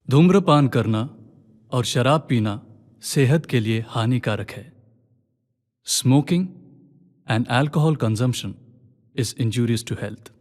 धूम्रपान करना और शराब पीना सेहत के लिए हानिकारक है। Smoking and alcohol consumption is injurious to health.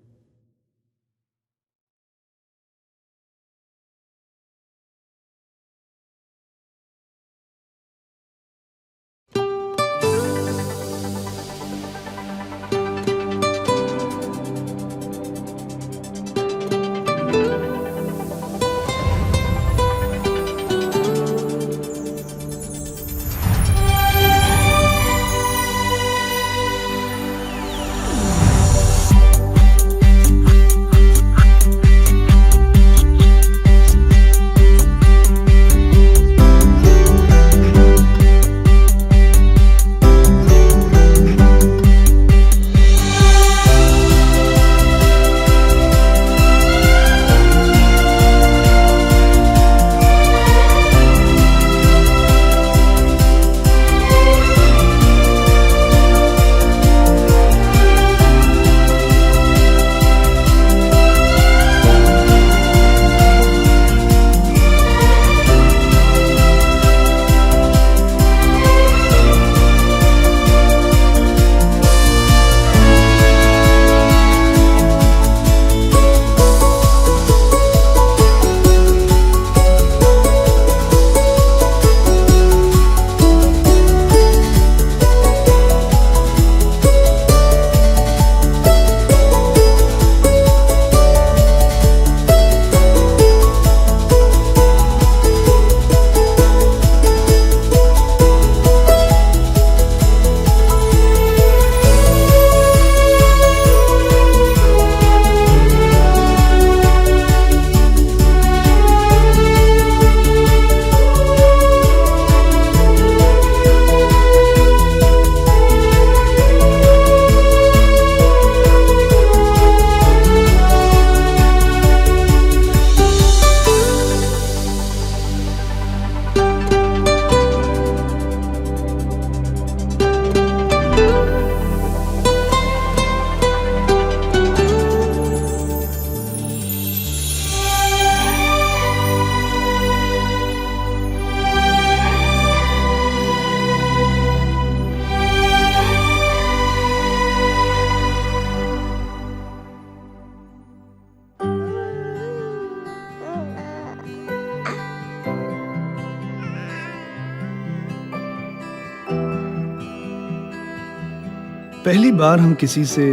पहली बार हम किसी से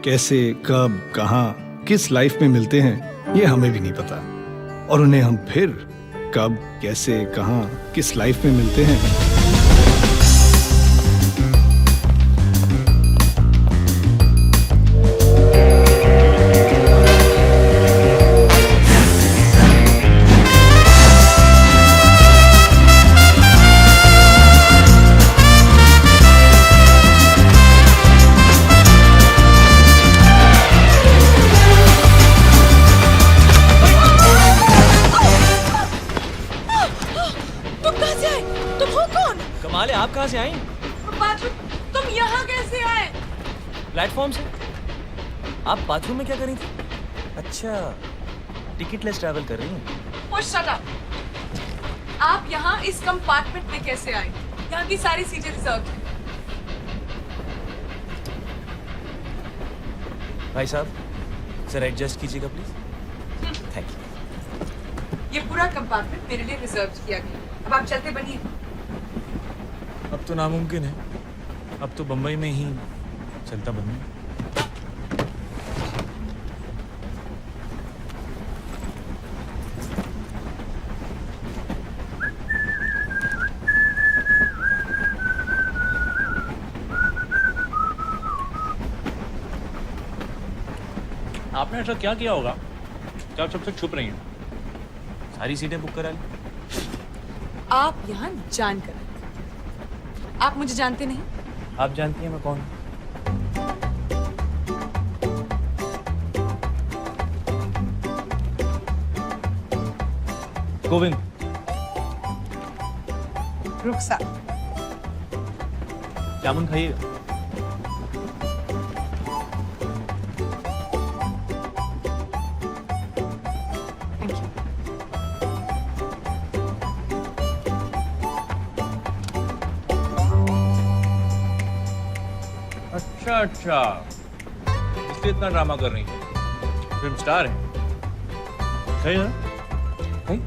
कैसे, कब, कहाँ, किस लाइफ में मिलते हैं ये हमें भी नहीं पता, और उन्हें हम फिर कब, कैसे, कहाँ, किस लाइफ में मिलते हैं। आप कहाँ से आई? तुम यहाँ कैसे आए? प्लेटफॉर्म से। आप बाथरूम में क्या कर रही थी? अच्छा, टिकट लेस ट्रैवल कर रही हैं। ओह शट अप। आप यहाँ इस कंपार्टमेंट में कैसे आए? यहाँ की सारी सीटें रिजर्व हैं। भाई साहब, जरा एडजस्ट कीजिएगा प्लीज। Thank you. ये पूरा कंपार्टमेंट मेरे लिए रिजर्व किया गया। अब आप चलते बनिए। अब तो नामुमकिन है, अब तो बम्बई में ही चलता बनूं। आपने ऐसा क्या किया होगा कि आप सबसे छुप रही हैं? सारी सीटें बुक करा ली। आप यहाँ जानकर, आप मुझे जानते नहीं? आप जानती हैं मैं कौन हूँ? गोविंद। रुखसा। जामुन खाइएगा। Thank you. अच्छा, इसलिए इतना ड्रामा कर रही है। फिल्म स्टार है। सही है ना? सही?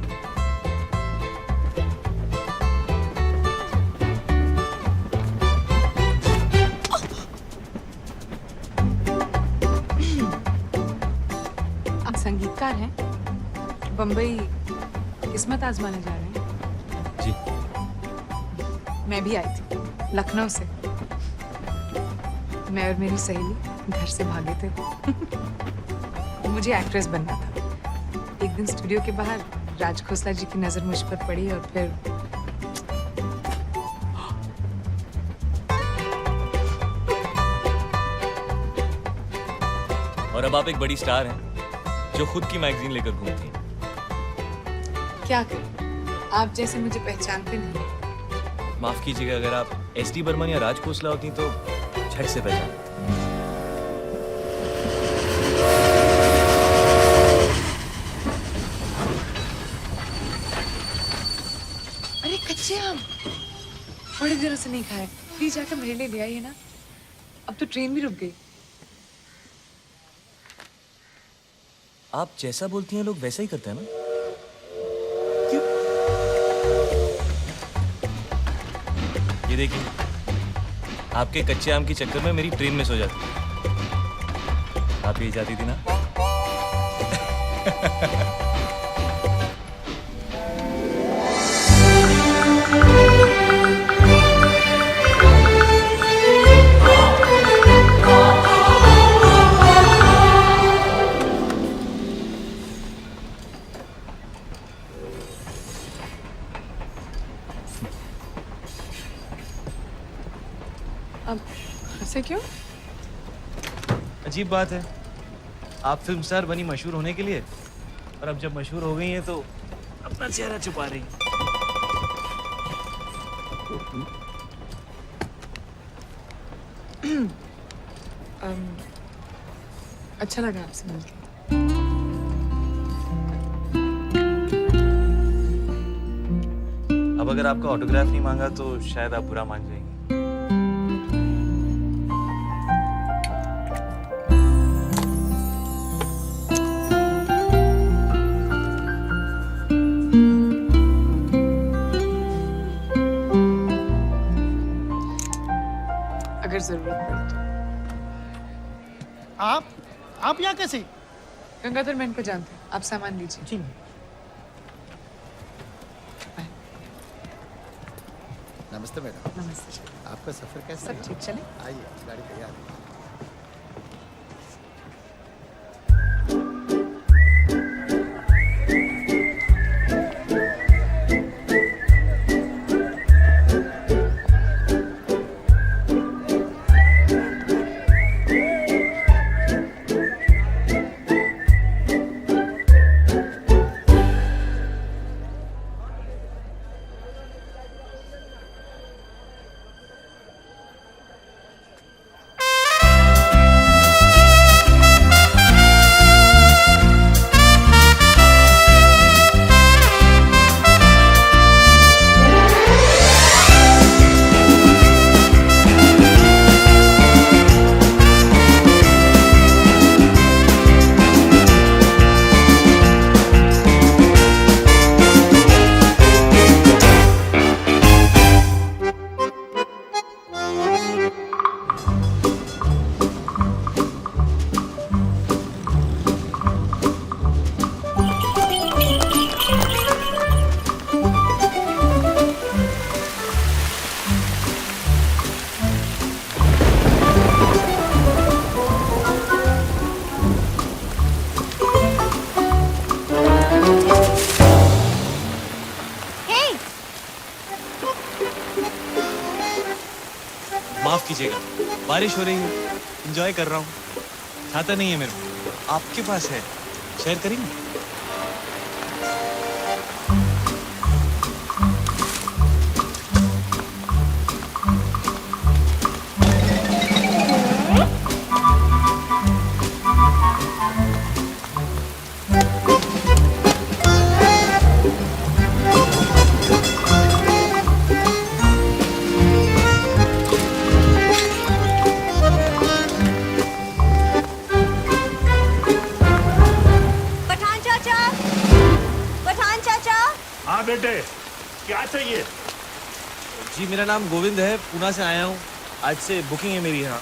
आप संगीतकार हैं? बम्बई किस्मत आजमाने जा रहे हैं? जी। मैं भी आई थी, लखनऊ से। मैं और मेरी सहेली घर से भागे थे। मुझे एक्ट्रेस बनना था। एक दिन स्टूडियो के बाहर राज खोसला जी की नजर मुझ पर पड़ी और फिर और अब आप एक बड़ी स्टार हैं जो खुद की मैगजीन लेकर घूमती हैं। क्या करें, आप जैसे मुझे पहचानते नहीं। माफ कीजिएगा, अगर आप एसडी बर्मन या राज खोसला होती तो झट से पहचान। अरे कच्चे आम बड़े दिनों से नहीं खाए, प्लीज जाकर मेरे लिए ले आइए ना। अब तो ट्रेन भी रुक गई। आप जैसा बोलती हैं लोग वैसा ही करते हैं ना? ये देखिए, आपके कच्चे आम के चक्कर में मेरी ट्रेन मिस हो जाती। आप ये जाती थी ना? अब ऐसे क्यों? अजीब बात है, आप फिल्म स्टार बनी मशहूर होने के लिए, और अब जब मशहूर हो गई हैं तो अपना चेहरा छुपा रही हैं। अच्छा लगा आपसे मिलकर। अब अगर आपका ऑटोग्राफ नहीं मांगा तो शायद आप बुरा मान जाएंगे। अगर जरूरत पड़े तो। आप यहाँ कैसे? गंगाधर मैं इनको जानते हैं, आप सामान लीजिए। जी। बाय। नमस्ते मैडम। नमस्ते। आपका सफर कैसा सब ठीक चले? आइए, गाड़ी तैयार है। माफ कीजिएगा, बारिश हो रही है, एंजॉय कर रहा हूँ। छाता नहीं है मेरे को, आपके पास है, शेयर करेंगे? हाँ बेटे, क्या चाहिए? जी मेरा नाम गोविंद है, पूना से आया हूँ। आज से बुकिंग है मेरी यहाँ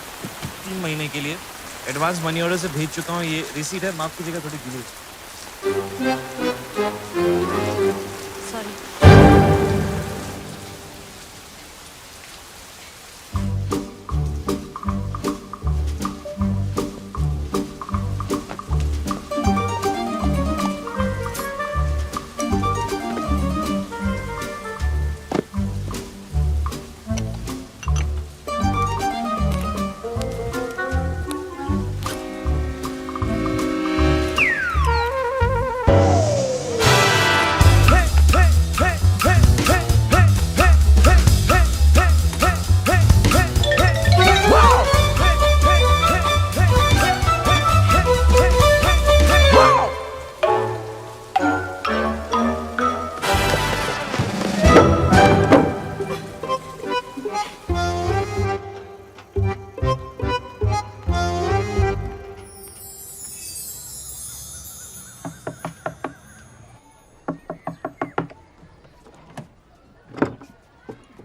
3 महीने के लिए। एडवांस मनी ऑर्डर से भेज चुका हूँ। ये रिसीट है, माफ कीजिएगा थोड़ी डिले। सॉरी।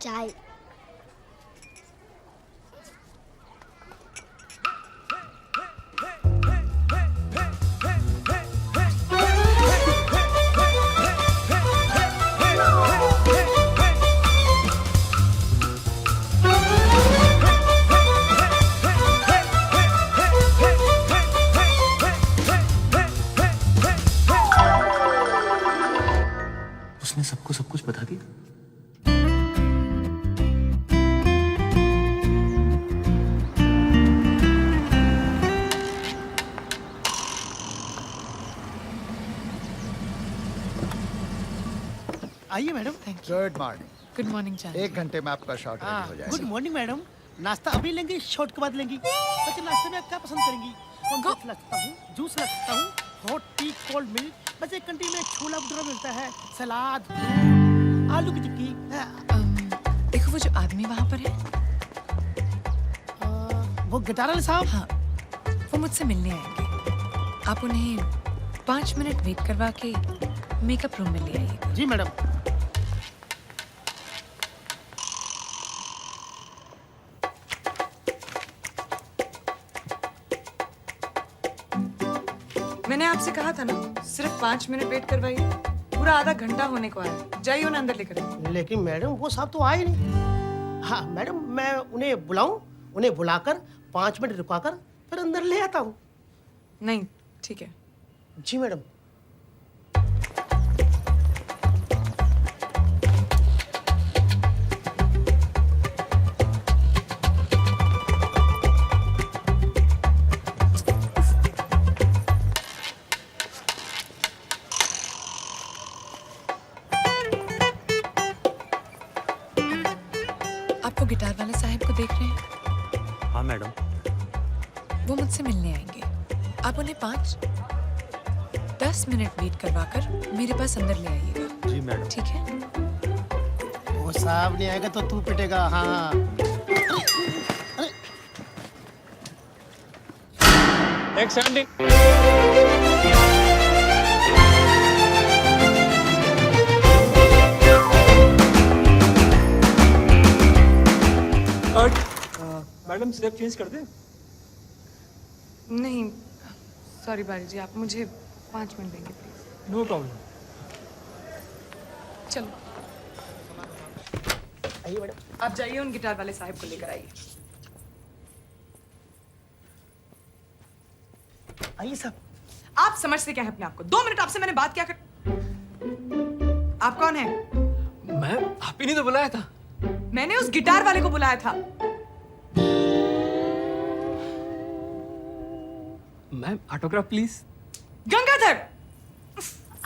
चाय। उसने सबको सब कुछ बता दिया। आइए madam. Thank you. Good morning. Good morning चांद। 1 घंटे में आपका शॉट रेडी हो जाएगा। Good morning madam. नाश्ता अभी लेंगी, शॉट के बाद लेंगी? अच्छा, नाश्ते में आप क्या पसंद करेंगी? कॉर्नफ्लेक्स ला सकता हूँ, जूस ला सकता हूँ, हॉट टी, कोल्ड मिल्क। बस एक कैंटीन में छोला भटूरा मिलता है, सलाद, आलू की टिक्की। देखो वो जो आदमी वहाँ पर है, वो गिटार वाले साहब। हाँ, वो मुझसे मिलने आएंगे। आप उन्हें 5 मिनट वेट करवा के मेकअप रूम में ले आइएगा। जी मैडम। मैंने आपसे कहा था ना, सिर्फ 5 मिनट वेट करवाइए। पूरा आधा घंटा होने को आया। जाइए उन्हें अंदर लेकर आइए। लेकिन मैडम वो साहब तो आए नहीं। हाँ मैडम, मैं उन्हें बुलाऊं? उन्हें बुलाकर 5 मिनट रुकाकर फिर अंदर ले आता हूँ। नहीं, ठीक है। जी मैडम। आप वो गिटार वाले साहब को देख रहे हैं? हाँ मैडम। वो मुझसे मिलने आएंगे। आप उन्हें 5-10 मिनट वेट करवाकर मेरे पास अंदर ले आइएगा। जी मैडम। ठीक है? वो साहब नहीं आएगा तो तू पिटेगा। हाँ। एक सेकंड। मैडम स्टेप चेंज कर दें? नहीं, सॉरी बारी जी, आप मुझे 5 मिनट देंगे प्लीज। No problem. चलो आइए मैडम। आप जाइए, उन गिटार वाले साहब को लेकर आइए। आइए साहब। आप समझते क्या है अपने आप को? 2 मिनट आपसे मैंने बात क्या कर। आप कौन है? मैम आप ही नहीं तो बुलाया था। मैंने उस गिटार वाले को बुलाया था। Ma'am autograph please. गंगाधर।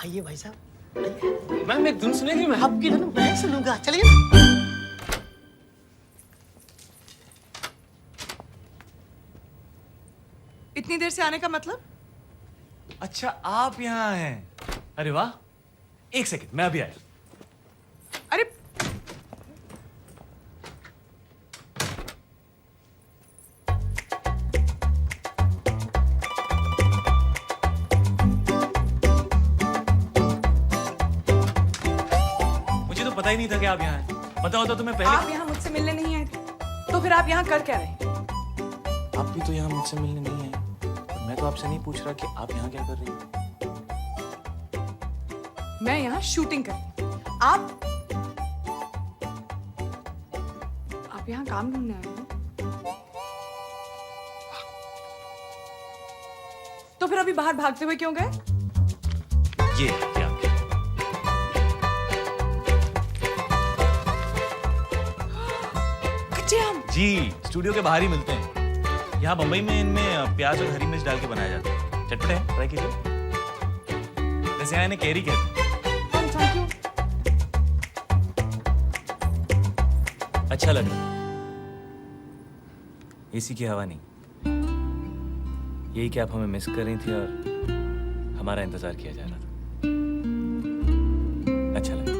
आइए भाई साहब। मैम एक धुन सुनेगी? मैम आपकी धुन मैं सुनूंगा। चलिए ना। इतनी देर से आने का मतलब? अच्छा आप यहाँ हैं। अरे वाह, एक सेकंड मैं अभी आया। अरे पता ही नहीं था कि आप यहाँ हैं। पता होता तो मैं पहले। आप यहाँ मुझसे मिलने नहीं आए थे तो फिर आप यहाँ कर क्या रहे? आप भी तो यहाँ मुझसे मिलने नहीं आए। और मैं तो आपसे नहीं पूछ रहा कि आप यहाँ क्या कर रही हैं। मैं यहाँ शूटिंग कर रही हूँ। आप यहाँ काम ढूंढने आए हो? तो फिर अभी बाहर भागते हुए क्यों गए? ये क्या? कच्चे आम। जी, स्टूडियो के बाहर ही मिलते हैं। यहाँ बम्बई में इनमें प्याज और हरी मिर्च डाल के बनाया जाता है। चटपटे हैं, ट्राई कीजिए। वैसे यहाँ इन्हें कैरी कहते हैं। Thank you. अच्छा लग रहा है। एसी की हवा नहीं। यही कि आप हमें मिस कर रही थी और हमारा इंतजार किया जा रहा था। अच्छा लगा।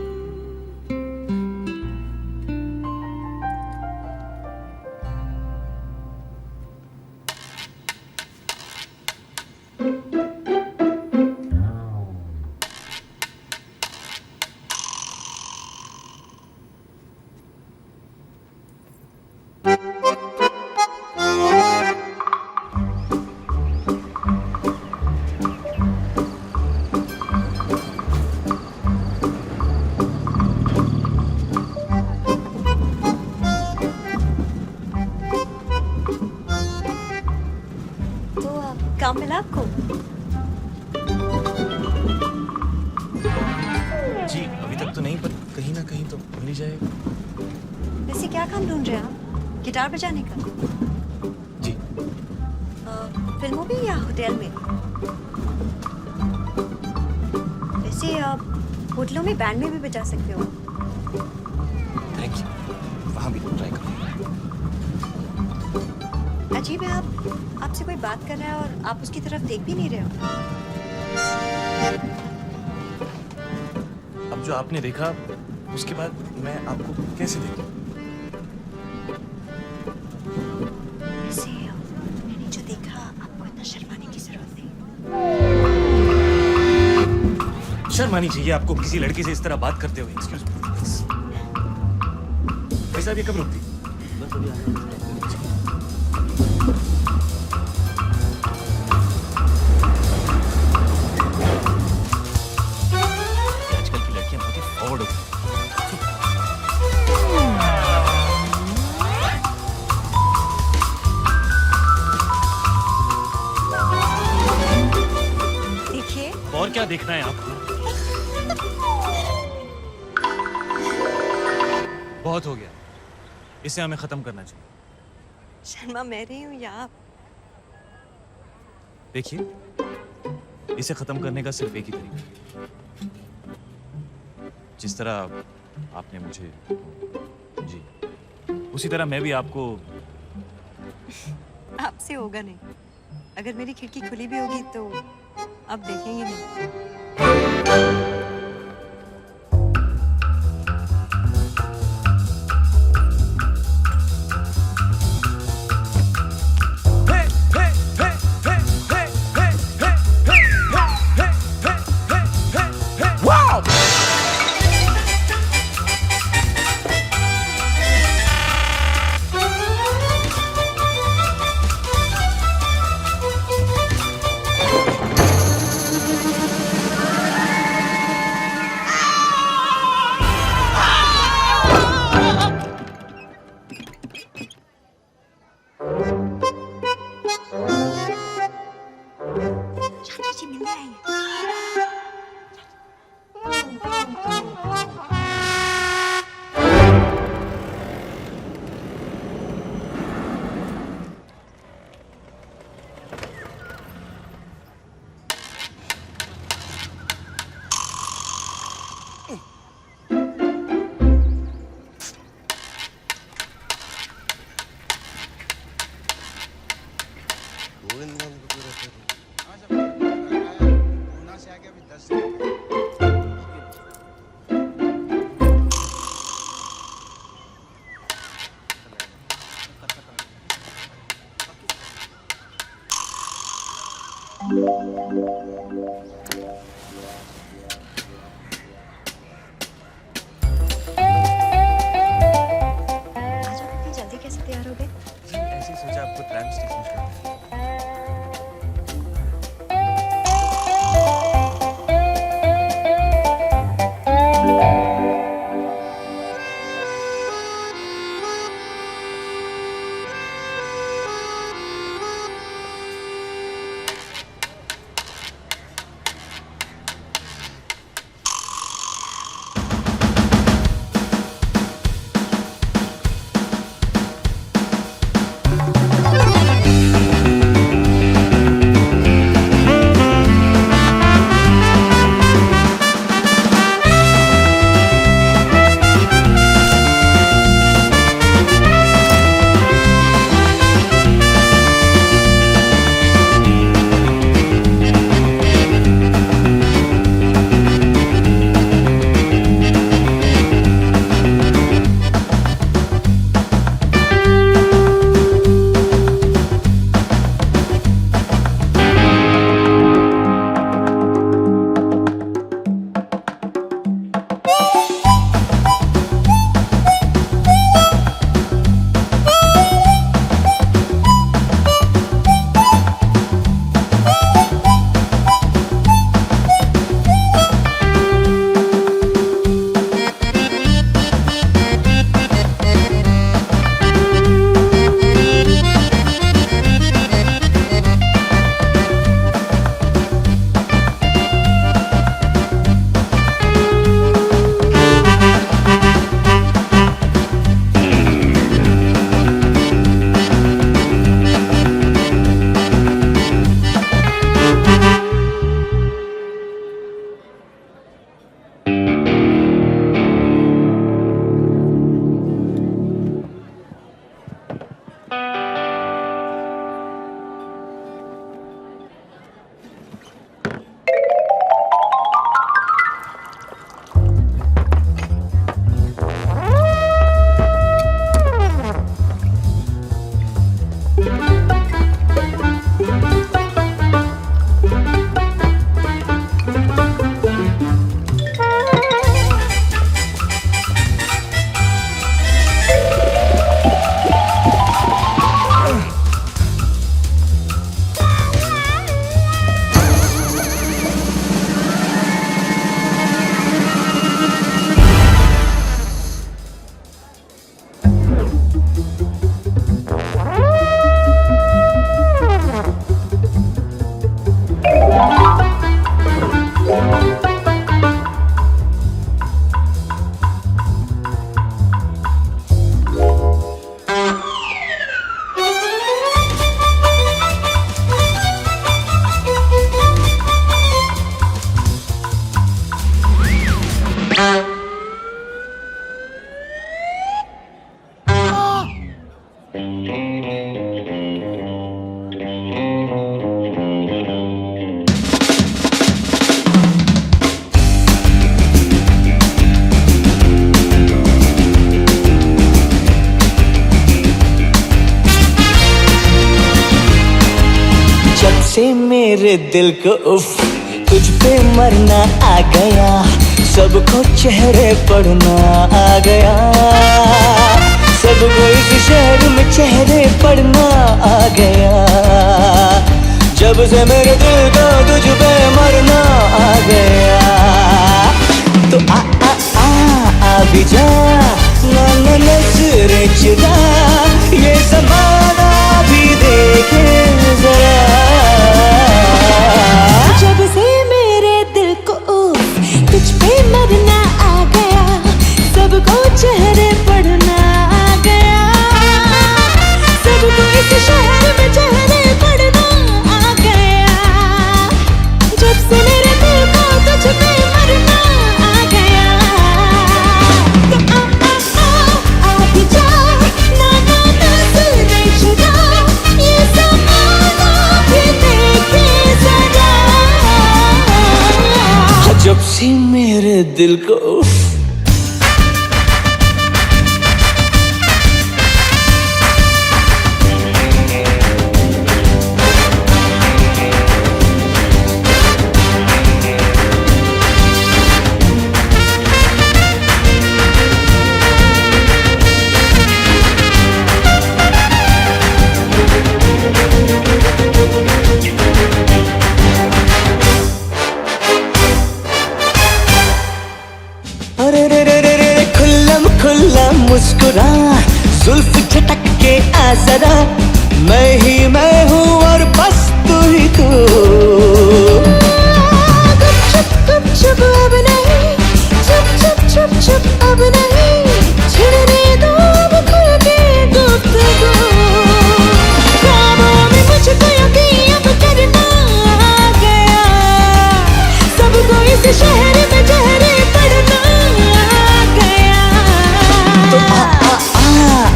काम मिला आपको? जी अभी तक तो नहीं, पर कहीं ना कहीं तो मिल ही जाएगा। वैसे क्या काम ढूंढ रहे हैं आप? गिटार बजाने का? जी। फिल्मों में या होटल में? वैसे होटलों में बैंड में भी बजा सकते हो। Thank you. वहाँ भी ट्राई करो। अजीब है, आपसे कोई बात कर रहा है और आप उसकी तरफ देख भी नहीं रहे हो। अब जो आपने देखा उसके बाद मैं आपको कैसे देखूं? वैसे मैंने जो देखा, आपको इतना शर्माने की जरूरत नहीं। शर्म आनी चाहिए आपको किसी लड़की से इस तरह बात करते हुए। Excuse me. वैसे आप ये कब रुकती? बस अभी आजकल की लड़कियां बहुत ही फॉरवर्ड होती हैं। देखिए। और क्या देखना है आपको? बहुत हो गया, इसे हमें खत्म करना चाहिए। शर्मा मैं रही हूँ या आप? देखिए, इसे खत्म करने का सिर्फ एक ही तरीका है। जिस तरह आपने मुझे, जी, उसी तरह मैं भी आपको। आपसे होगा नहीं। अगर मेरी खिड़की खुली भी होगी तो आप देखेंगे नहीं। चाची जी मिलने आई हैं। ऐसे ही सोचा आपको ट्राम स्टेशन छोड़ दें। से मेरे दिल को उफ तुझ पे मरना आ गया, सबको चेहरे पढ़ना आ गया, सबको इस शहर में चेहरे पढ़ना आ गया। जब से मेरे दिल को तुझ पे मरना आ गया, तो आ भी जा ना नजरे चुरा, ये ज़माना भी देखे जरा। जब से मेरे दिल को तुझ पे मरना आ गया, सबको चेहरे पढ़ना आ गया, सबको इस शहर में चेहरे पढ़ना आ गया। जब से मेरे दिल को तुझ पे मरना आ गया, तो आ भी जा ना नजरे चुरा, ये ज़माना भी देखे जरा। जब से मेरे दिल को सदा मैं ही मैं हूँ और बस तू ही तू। गुपचुप अब नहीं, चुप अब नहीं, छिड़ने दो अब खुल के गुफ्तगू। ख्वाबों में मुझको यकीन अब करना आ गया, सबको इस शहर में जहरे पड़ना आ गया। तो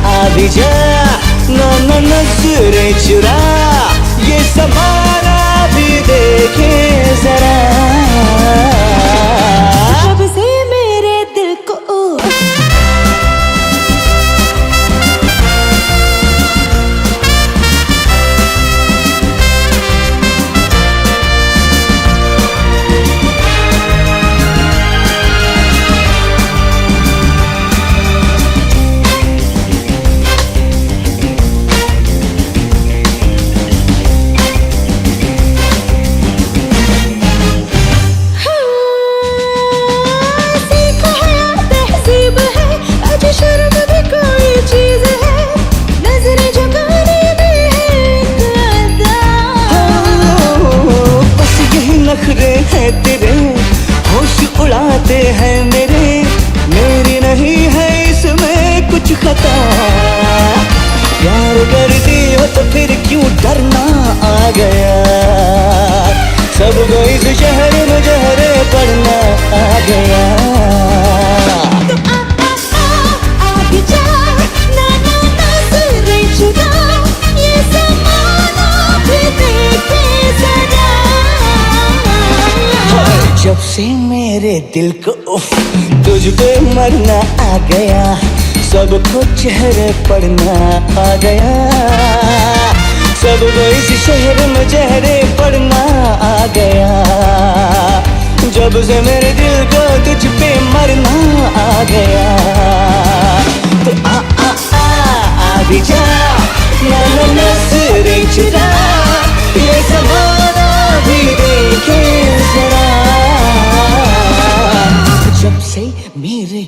आ भी जा ना नजरें चुरा, ये समाना भी देखे जरा। जब से मेरे दिल को शर्म भी कोई चीज है, नजरें झुकाने भी है एक अदा। बस यही नखरे हैं तेरे, होश उड़ाते हैं मेरे, मेरी नहीं है इसमें कुछ खता। प्यार करती हो तो फिर क्यों डरना आ गया, सबको इस शहर में जहरे पड़ना आ गया। जब से मेरे दिल को तुझ पे मरना आ गया, सबको चेहरे पड़ना आ गया, सबको इस शहर में चेहरे पड़ना आ गया। जब से मेरे दिल को तुझ पे मरना आ गया, तो आ भी जा ना नजरें चुरा, ये ज़माना भी देखे जरा। जब से मेरे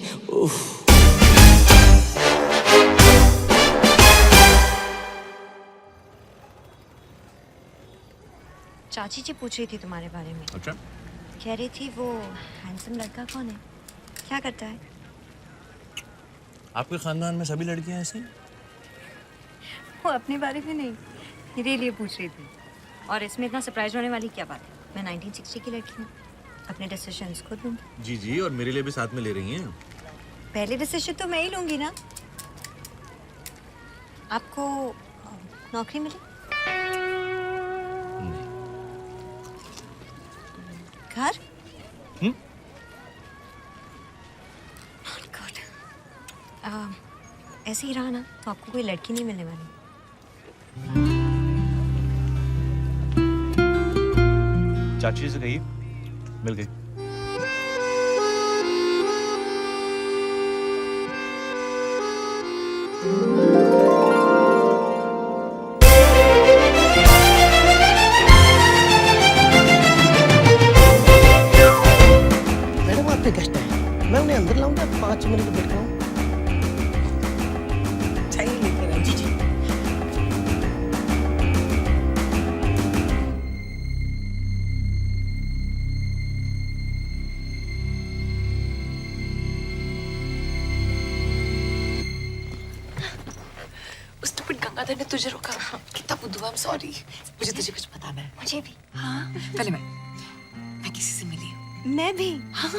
चाची जी पूछ रही थी तुम्हारे बारे में। अच्छा, कह रही थी वो हैंडसम लड़का कौन है, क्या करता है? आपके खानदान में सभी लड़कियां ऐसी हैं? वो अपने बारे में नहीं, मेरे लिए पूछ रही थी। और इसमें इतना सरप्राइज होने वाली क्या बात है? मैं 1960 की लड़की हूँ, अपने डिसीजंस खुद लूँगी। जी जी, और मेरे लिए भी साथ में ले रही हैं? पहले डिसीजन तो मैं ही लूँगी ना। आपको नौकरी मिली? घर? Not good. ऐसे ही रहा ना तो आपको कोई लड़की नहीं मिलने वाली। चाची से कहिए मिल गई। मैडम आपके गेस्ट हैं, मैं उन्हें अंदर लाऊंगा, 5 मिनट वेट कराऊं। चाहिए लेकर जी जी। उस स्टूपिड गंगाधर ने तुझे रोका। कितना बुद्धू, आई एम सॉरी। मुझे तुझे कुछ बताना है। मुझे भी। हाँ, पहले मैं किसी से मिली हूँ। मैं भी। हाँ,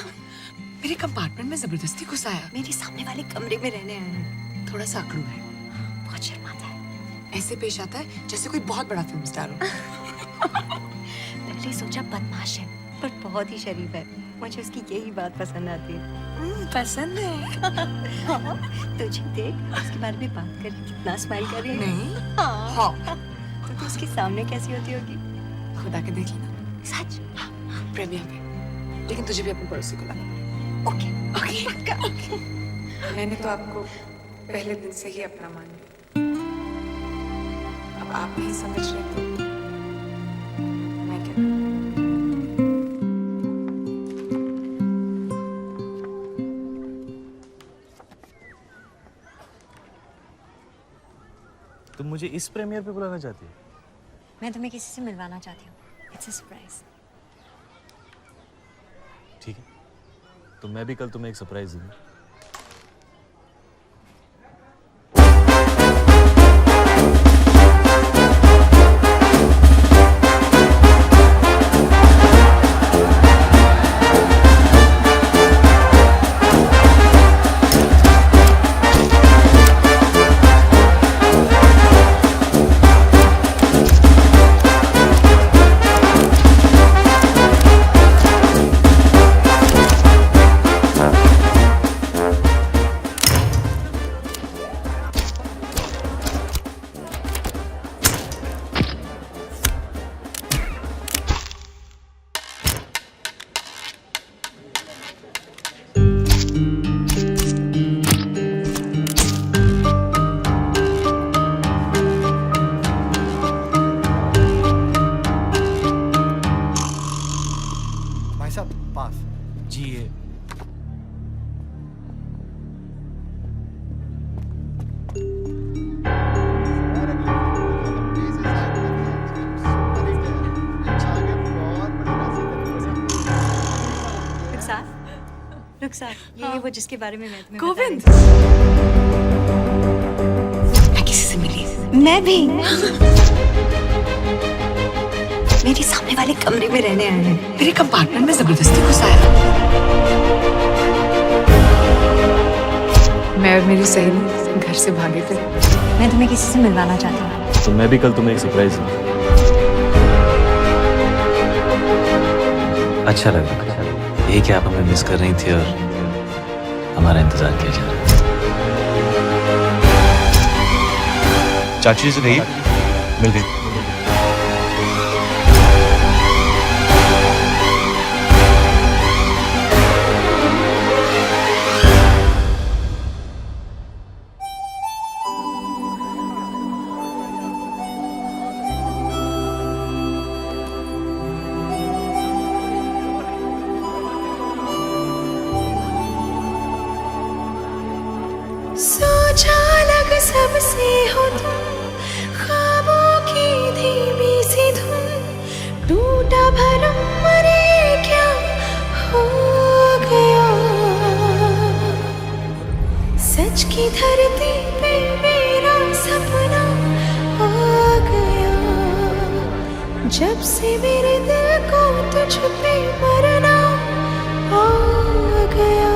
मेरे कंपार्टमेंट में जबरदस्ती घुस आया। मेरे सामने वाले कमरे में रहने आया है। थोड़ा सा अकड़ू है, बहुत शर्माता है। ऐसे पेश आता है जैसे कोई बहुत बड़ा फिल्म स्टार हो। पहले सोचा बदमाश है, पर बहुत ही शरीफ है। मुझे उसकी यही बात पसंद आती है। पसंद है? हाँ, तुझे देख, उसके बारे में बात कर, कितना स्माइल कर रही है। नहीं। हाँ। हाँ। तो तू उसके सामने कैसी होती होगी? खुदा के देख लेना। सच? प्रेमिया पे। लेकिन तुझे भी अपने पड़ोसी को लाना। Okay okay. मैंने तो आपको पहले दिन से ही अपना मान लिया। अब आप नहीं समझ रहे तो मैं क्या करूं? तुम मुझे इस प्रीमियर पे बुलाना चाहती है? मैं तुम्हें किसी से मिलवाना चाहती हूँ। It's a surprise. ठीक है, तो मैं भी कल तुम्हें एक सरप्राइज दूंगा। जी ये रुखसार, ये वो जिसके बारे में मैं तुम्हें गोविंद, बता रही मैं किसी से मिली। थी। मैं भी मेरे सामने वाले कमरे में रहने आए हैं। मेरे कंपार्टमेंट में जबरदस्ती घुसाया। मैं और मेरी सहेली घर से भागे थे। मैं तुम्हें किसी से मिलवाना चाहती हूँ। तो मैं भी कल तुम्हें एक सरप्राइज दूंगा। अच्छा लगा ये कि आप हमें मिस कर रही थी और हमारा इंतजार किया जा रहा है। चाची से नहीं मिल गई। सोचा लग सबसे हो तुम, ख्वाबों की धीमी सी धुन, टूटा भरम मरे क्या हो गया, सच की धरती पे मेरा सपना आ गया, जब से मेरे दिल को तुझ पे मरना आ गया।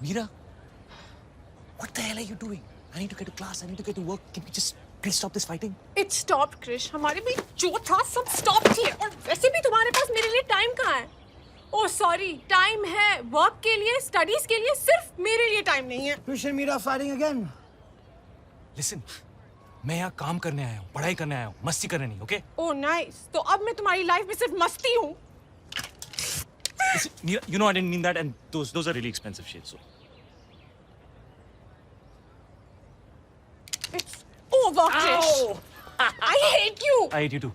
Meera, what the hell are you doing? I need to get to class. I need to get to work. Can we just please stop this fighting? It stopped, Krish. हमारे भी जो था सब stop किए और वैसे भी तुम्हारे पास मेरे लिए टाइम कहाँ है? Oh sorry, टाइम है वर्क के लिए, स्टडीज के लिए, सिर्फ मेरे लिए टाइम नहीं है। Krish and Meera fighting again. Listen, मैं यहाँ काम करने आया हूँ, पढ़ाई करने आया हूँ, मस्ती करने नहीं, okay? Oh nice. तो अब मैं तुम्हारी लाइफ में सिर्फ मस्ती हूँ। Listen, Meera, you know I didn't mean that, and those are really expensive shades. So. It's over, Krish. I hate you. I hate you too.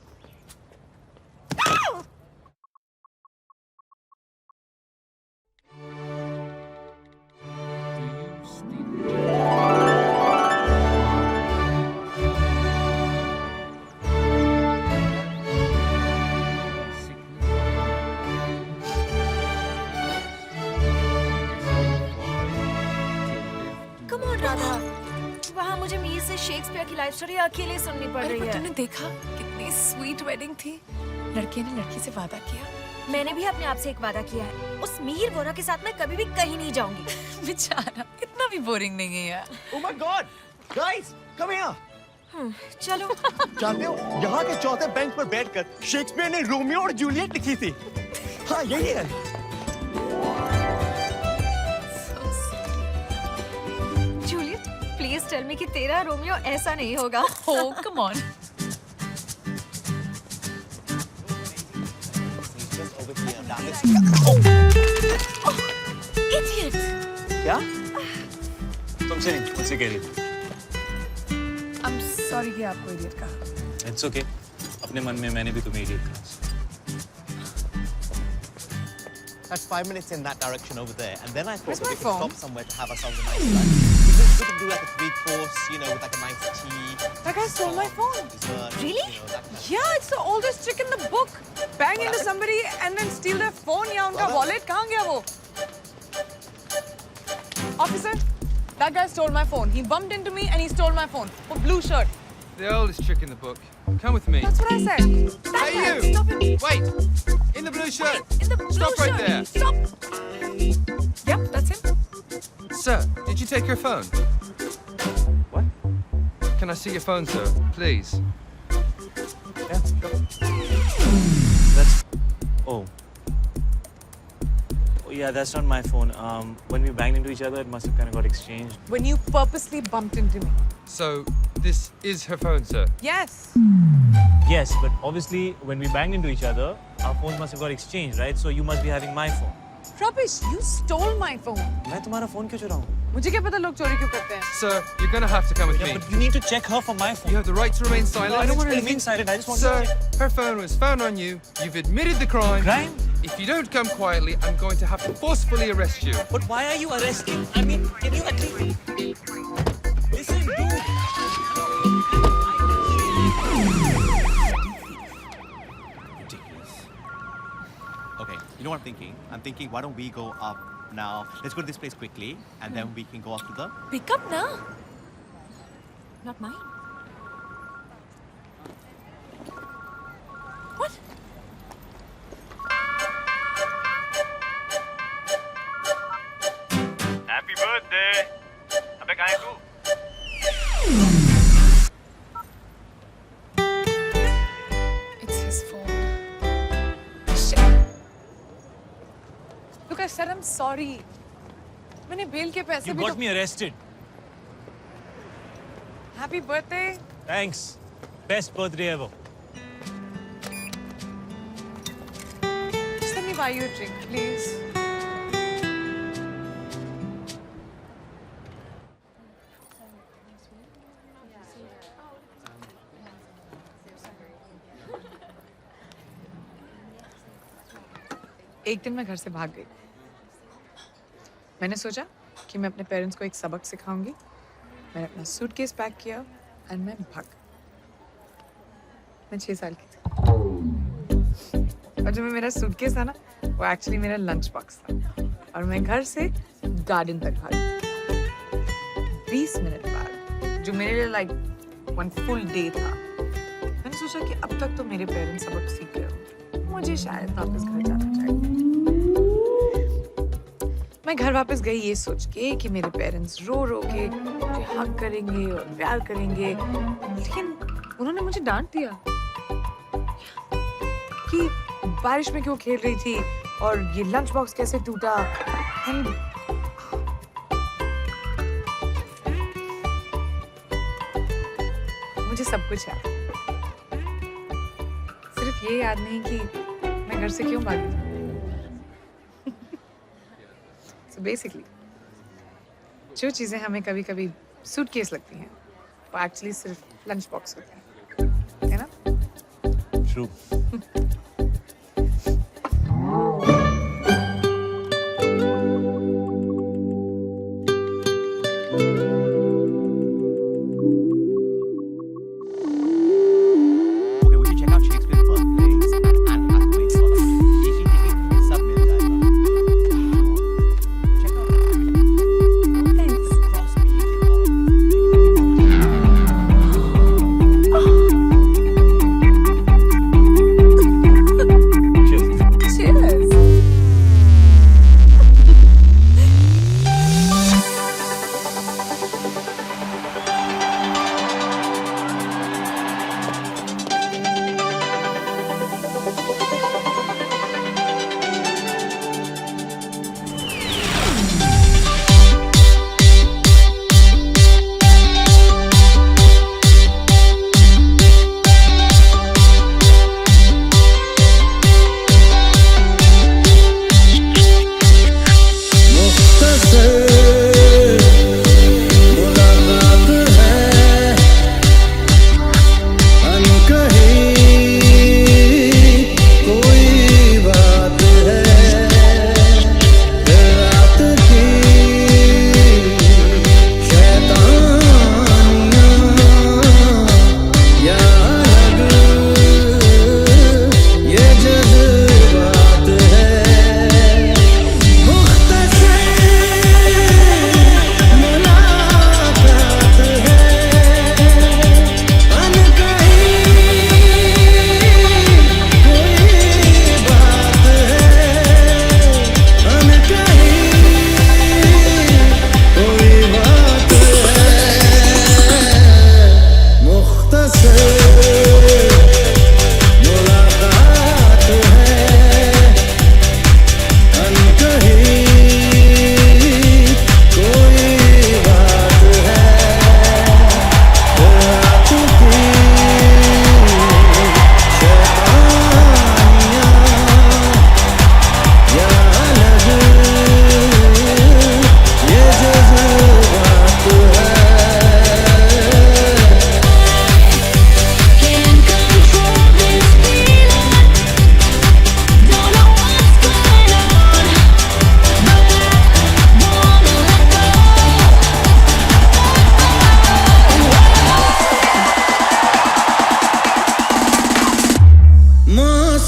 Come on, Radha. वहाँ मुझे मीर से शेक्सपियर की लाइफ स्टोरी अकेले सुननी पड़ रही है। तुमने देखा कितनी स्वीट वेडिंग थी। लड़के ने लड़की से वादा किया, मैंने भी अपने आप से एक वादा किया है, उस मिहिर वोरा के साथ मैं कभी भी कहीं नहीं जाऊंगी। बेचारा इतना भी बोरिंग नहीं है यार। Oh my God, guys, come here. चलो। जानते हो यहाँ के चौथे बेंच पर बैठकर शेक्सपियर ने रोमियो और जूलियट लिखी थी। हाँ यही है। जूलियट, प्लीज टेल मी कि तेरा रोमियो ऐसा नहीं होगा। Oh, come on. Idiot. क्या? तुमसे नहीं, मुझसे कह रही थी। I'm sorry कि आपको इडियट कहा। It's okay. अपने मन में मैंने भी तुम्हें idiot कहा। That's 5 minutes in that direction over there, and then I thought Where's that we my could phone? stop somewhere to have ourselves a nice lunch. We could do like a 3-course, you know, with like a nice tea. That guy stole my phone. Dessert, Really? You know, that kind of Yeah, it's the oldest trick in the book. Bang into somebody and then steal their phone या उनका wallet कहाँ गया वो? Officer, that guy stole my phone. He bumped into me and he stole my phone. A blue shirt. The oldest trick in the book. Come with me. That's what I said. That Hey, guy, you! stop him. Wait! In the blue shirt! In the blue Stop right shirt. there! Stop. Yep, that's him. Sir, did you take your phone? What? Can I see your phone, sir? Please. Yeah, sure. That's. Oh. Oh yeah, that's not my phone. When we banged into each other, it must have kind of got exchanged. When you purposely bumped into me. So, this is her phone, sir? Yes. Yes, but obviously when we banged into each other, our phones must have got exchanged, right? So you must be having my phone. Rubbish, you stole my phone. मैं तुम्हारा phone क्यों चुराऊँ? मुझे क्या पता लोग चोरी क्यों करते हैं? Sir, you're gonna have to come with Yeah, me. but you need to check her for my phone. You have the right to remain silent. No, I don't want to remain silent. I just want Sir, to. her phone was found on you. You've admitted the crime. Crime? If you don't come quietly, I'm going to have to forcefully arrest you. But why are you arresting? I mean, can you at least listen, dude? Okay, you know what I'm thinking? I'm thinking, why don't we go up now? Let's go to this place quickly, and then we can go up to the. Pick up na. Not mine. What? Happy birthday. अबे कहाँ है तू? It's his fault. Shit. Look, I said I'm sorry. मैंने bell के पैसे You भी got me arrested. Happy birthday. Thanks. Best birthday ever. Just let me buy you a drink, please. एक दिन मैं घर से भाग गई। मैंने सोचा कि मैं अपने पेरेंट्स को एक सबक सिखाऊंगी। मैंने अपना सूटकेस पैक किया और मैं भाग। मैं 6 साल की थी और जो मेरा सूटकेस था ना, वो एक्चुअली मेरा लंच बॉक्स था और मैं घर से गार्डन तक भागी। 20 मिनट बाद, जो मेरे लिए लाइक 1 फुल डे था, मैंने सोचा कि अब तक तो मेरे पेरेंट्स सबक सीख गए होंगे, मुझे शायद वापस घर जाना चाहिए। मैं घर वापस गई ये सोच के कि मेरे पेरेंट्स रो रो के मुझे हग करेंगे और प्यार करेंगे, लेकिन उन्होंने मुझे डांट दिया कि बारिश में क्यों खेल रही थी और ये लंच बॉक्स कैसे टूटा। And मुझे सब कुछ याद, सिर्फ ये याद नहीं कि मैं घर से क्यों भागी थी। So basically, जो चीजें हमें कभी-कभी सूटकेस लगती हैं, वो एक्चुअली सिर्फ लंच बॉक्स होते हैं, है ना? True. Okay, we should check out Shakespeare's birthplace and ask where he got it. Easy ticket सब मिल जाएगा. Check out Thanks. cross me.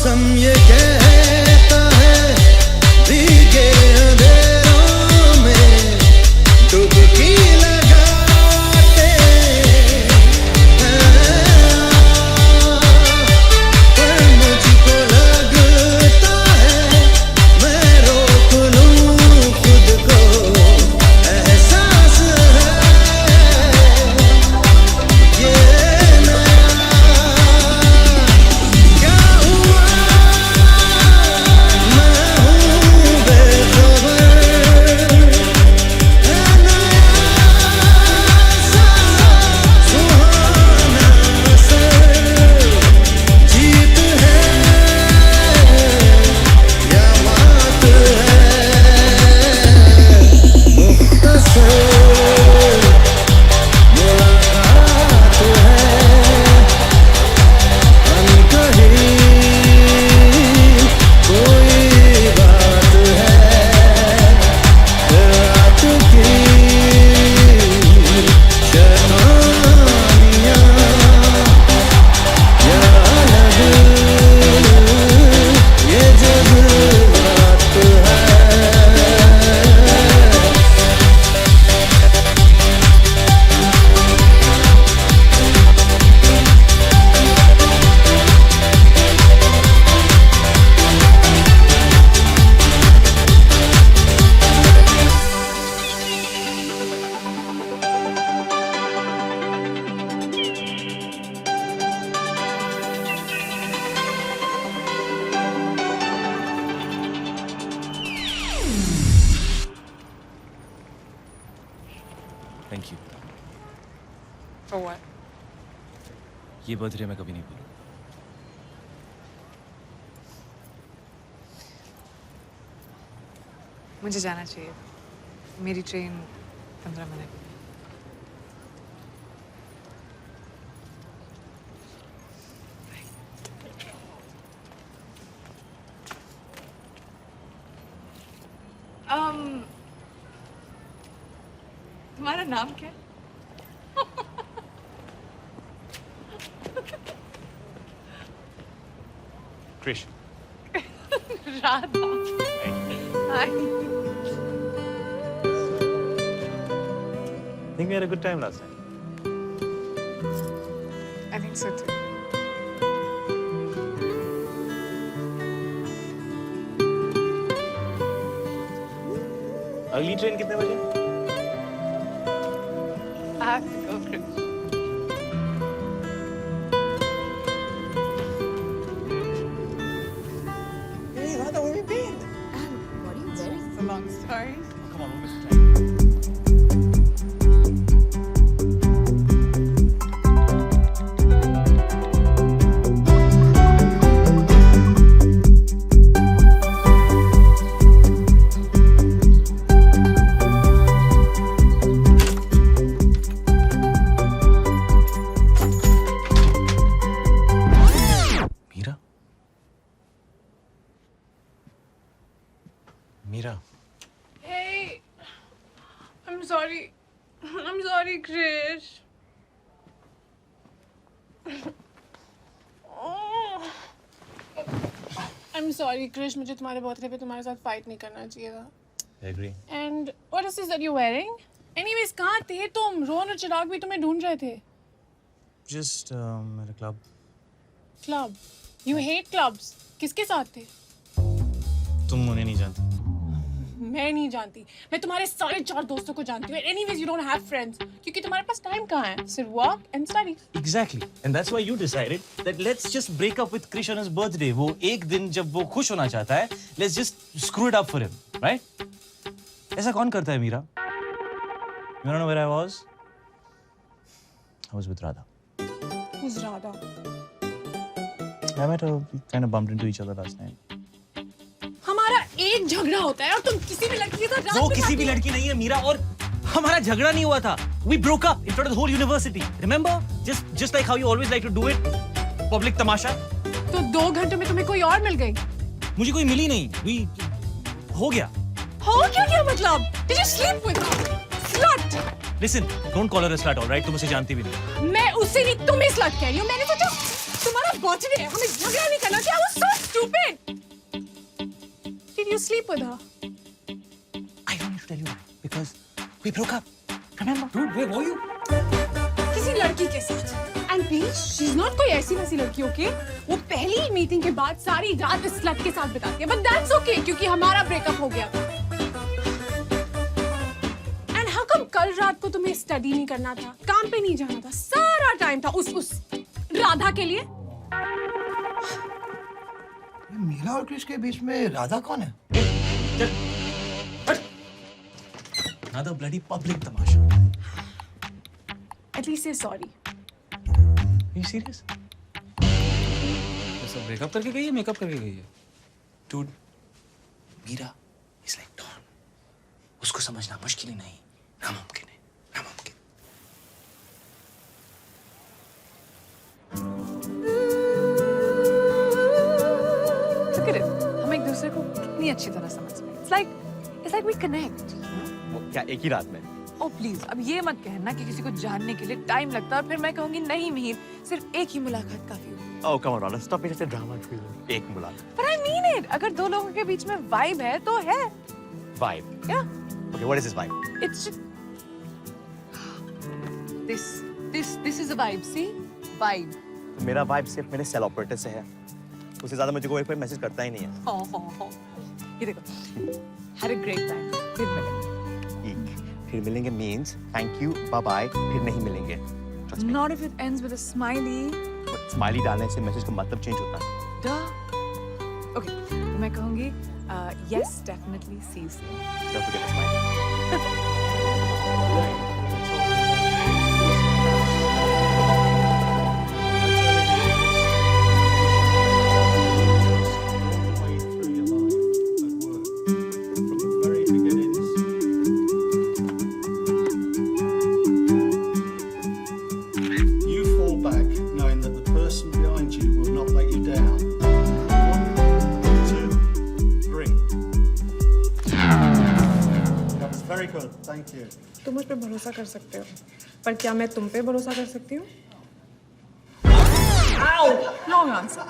मौसम ये कहता है भीगे अंधेरों में डुबकी लगाते हैं, पर मुझको लगता है मैं रोक लूं खुद को, एहसास है ये क्या हुआ, मैं हूँ बेखबर, है नया सा सुहाना असर, जीत है या मात है, मुख्तसर मुलाकात है, अनकही कोई बात है, रात की शैतानियाँ या अलग ये जज्बात है। Thank you. For what? ये बर्थडे मैं कभी नहीं भूलूंगा। मुझे जाना चाहिए, मेरी ट्रेन 15 मिनट में। तुम्हारा नाम क्या है? Krish. Radha. Hi. Think we had a good time last night. I think so too. अगली ट्रेन कितने बजे? I have to go, Krish. Hey, Radha, where have you been? What are you wearing? It's a long story. Come on, we'll miss the time. Meera? Meera? Hey, I'm sorry. I'm sorry, Krish. I'm sorry, Krish. मुझे तुम्हारे birthday पे तुम्हारे साथ fight नहीं करना चाहिए था. Agree. And what is this that you're wearing? Anyways, कहाँ थे तुम? रोहन और चिराग भी तुम्हें ढूंढ रहे थे. Just at a club. Club. You hate clubs. किसके साथ थे? तुम उन्हें नहीं जानती. मैं नहीं जानती. मैं तुम्हारे सारे 4 दोस्तों को जानती हूँ. Anyways, you don't have friends. क्योंकि तुम्हारे पास टाइम कहाँ है? सिर्फ work and study. Exactly. And that's why you decided that let's just break up with Krish on his birthday. वो एक दिन जब वो खुश होना चाहता है, let's just screw it up for him, right? ऐसा कौन करता है Meera? You don't know where I was? I was with Radha. Who's Radha? I met her. We kind of bumped into each other last night. हमारा एक झगड़ा होता है और तुम किसी भी लड़की के साथ रात वो में किसी भी लड़की नहीं है मीरा और हमारा झगड़ा नहीं हुआ था. We broke up in front of the whole university. Remember? Just like how you always like to do it. Public तमाशा. तो 2 घंटे में तुम्हें कोई और मिल गई? मुझे कोई मिली नहीं. हो गया. हो क्या मतलब? Did you sleep with her? Slut. Listen, don't call her a slut, all right? तुम उसे जानती भी नहीं. मैं उससे नहीं तुम्हें slut कह रही हूँ. मैंने सोचा तुम्हारा बर्थडे है, हमें झगड़ा नहीं करना चाहिए. I was so stupid. sleep with her? I don't need to tell you why. Because we broke up. Remember? Dude, where were you? किसी लड़की के साथ. And please, she's not कोई ऐसी वैसी लड़की, okay? वो पहली मीटिंग के बाद सारी रात इस लड़के के साथ बिताती है. But that's okay क्योंकि हमारा ब्रेकअप हो गया था. And how come कल रात को तुम्हें स्टडी नहीं करना था, काम पे नहीं जाना था, सारा टाइम था उस राधा के लिए? मीरा और क्रिश के बीच में राधा कौन है? Another bloody public tamasha. At least say sorry. Are you serious? सब ब्रेकअप करके गई है, मेकअप करके गई है? Dude, Meera is like Dawn. उसको समझना मुश्किल ही नहीं, नामुमकिन है, नामुमकिन. Look at it. हम एक दूसरे को कितनी अच्छी तरह समझते हैं. It's like we connect. क्या एक ही रात में? Oh please, अब ये मत कहना कि किसी को जानने के लिए टाइम लगता है और फिर मैं कहूँगी नहीं मिहिर, सिर्फ एक ही मुलाकात काफी होगी. Oh come on, Rana, stop being such a drama queen. एक मुलाकात. But I mean it. अगर दो लोगों के बीच में vibe है तो है. Vibe. Yeah. Okay, what is this vibe? It's just this is a vibe. See, vibe. मेरा vibe सिर्फ मेरे सेल ऑपरेटर से है. उससे ज़्यादा मुझे कोई मैसेज करता ही नहीं है. हो. ये देखो. Had a great time. फिर मिलेंगे. फिर मिलेंगे means thank you, bye bye. फिर नहीं मिलेंगे. Trust me. Not if it ends with a smiley. Smiley डालने से मैसेज का मतलब चेंज होता है. Duh. Okay, मैं कहूँगी yes, definitely, see you soon. Don't forget the smiley. You fall back knowing that the person behind you will not let you down. 1, 2, 3. That was very good. Thank you. तुम मुझ पे भरोसा कर सकते हो, पर क्या मैं तुम पे भरोसा कर सकती हूँ? Ow! Wrong answer.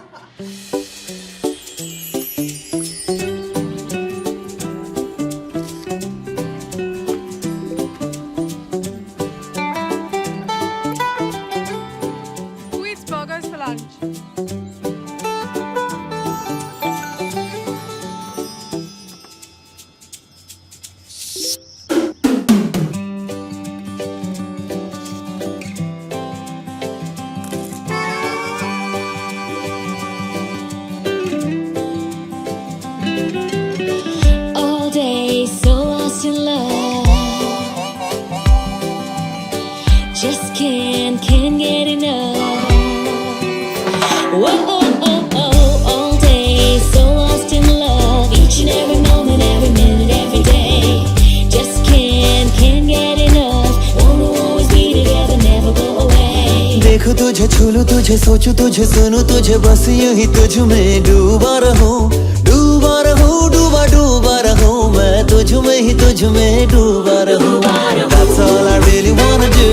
Who eats burgers for lunch? All day so lost in love. Just can't get enough. Whoa, all day so lost in love. Each and every moment, every minute, every day. Just can't get enough. Wanna always be together, never go away. देखो तुझे छू लूं, तुझे सोचूं, तुझे सुनूं, तुझे बस यूं ही तुझ में डूबा रहूं, डूबा रहूं, डूबा डूबा रहूं, मैं तुझ में ही तुझ में डूबा रहूं. That's all I really wanna do.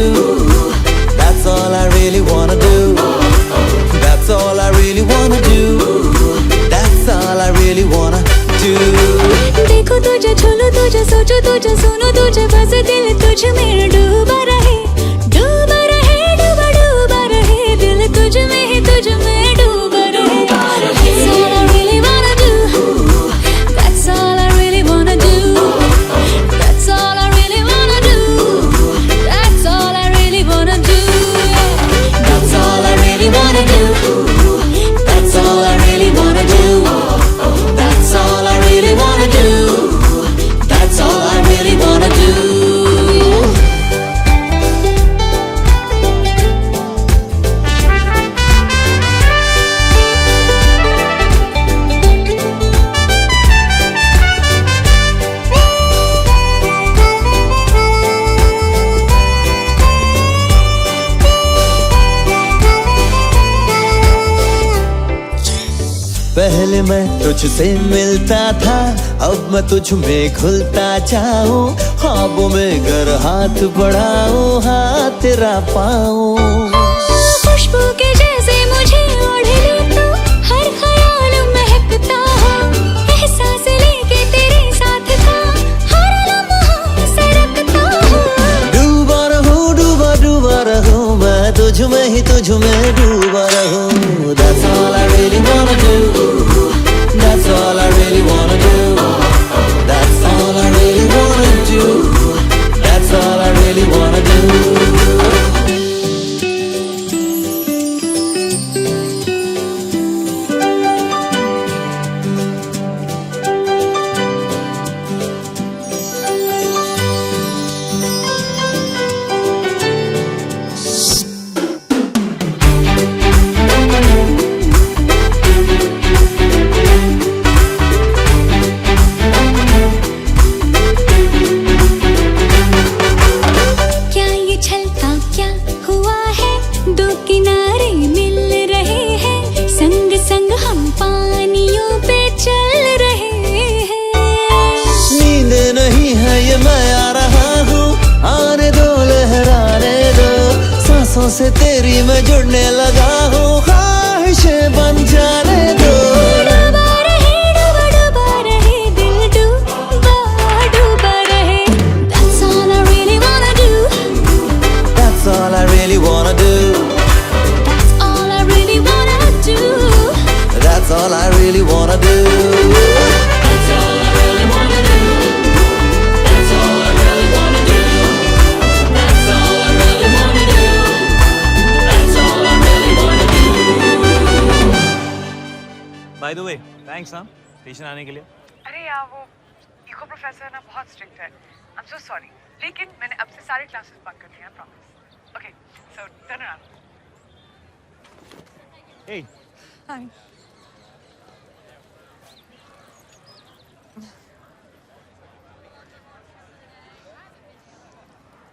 That's all I really wanna do. That's all I really wanna do. That's all I really wanna do. देखो तुझे छू लूं, तुझे सोचूं, तुझे सुनूं, तुझे बस दिल तुझ में डूबा रहे, डूबा रहे, डूबा डूबा रहे, दिल तुझ में ही तुझ में डूबा रहे. That's all I really wanna do. That's all I really wanna do. That's all I really wanna do. That's all I really wanna do. That's all I really wanna do. That's all I really wanna do. That's all I really wanna do. That's all I really wanna do. पहले मैं तुझसे मिलता था, अब मैं तुझ में घुलता जाऊं, ख्वाबों में गर हाथ बढ़ाऊं, हाथ तेरा पाऊं. खुशबू के जैसे मुझे ओढ़ ले तो हर ख्याल महकता हो, एहसास लेके बातों से तेरी मैं जुड़ने लगा हूँ, ख्वाहिशें बन जाने दो। डूबा रहे दिल डूबा रहे। That's all I really wanna do. That's all I really wanna do. That's all I really wanna do. That's all I really wanna do. That's all I really wanna do. That's all I really wanna do. That's all I really wanna do. That's all I really wanna do. By the way, thanks ना station आने के लिए। अरे यार वो eco professor ना बहुत strict है। I'm so sorry. लेकिन मैंने अब से सारे क्लासेस बंक कर दिया, promise. Okay, so turn around. Hey. Hi.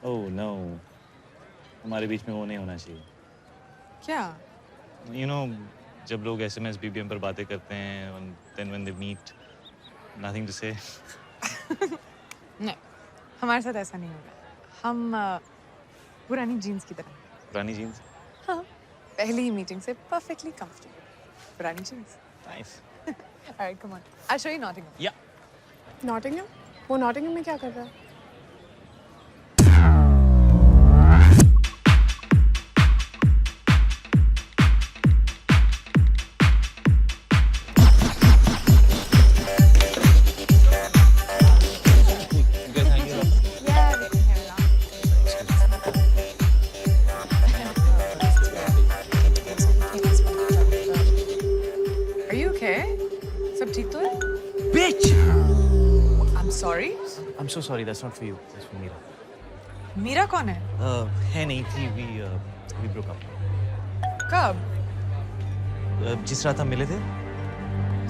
Oh no, हमारे बीच में वो नहीं होना चाहिए। क्या? You know, जब लोग SMS BBM पर बातें करते हैं and then when they meet, nothing to say. नहीं, हमारे साथ ऐसा नहीं होगा। हम पुरानी जीन्स की तरह। पुरानी जीन्स? हाँ, पहली ही मीटिंग से perfectly comfortable. पुरानी jeans. Nice. Alright, come on. I'll show you Nottingham. Yeah. Nottingham? वो नॉटिंघम में क्या कर रहा है? Are you okay? सब ठीक तो है? Bitch! I'm sorry. I'm so sorry, that's not for you. That's for Meera. Meera कौन है? है नहीं थी, we broke up. कब? जिस रात हम मिले थे?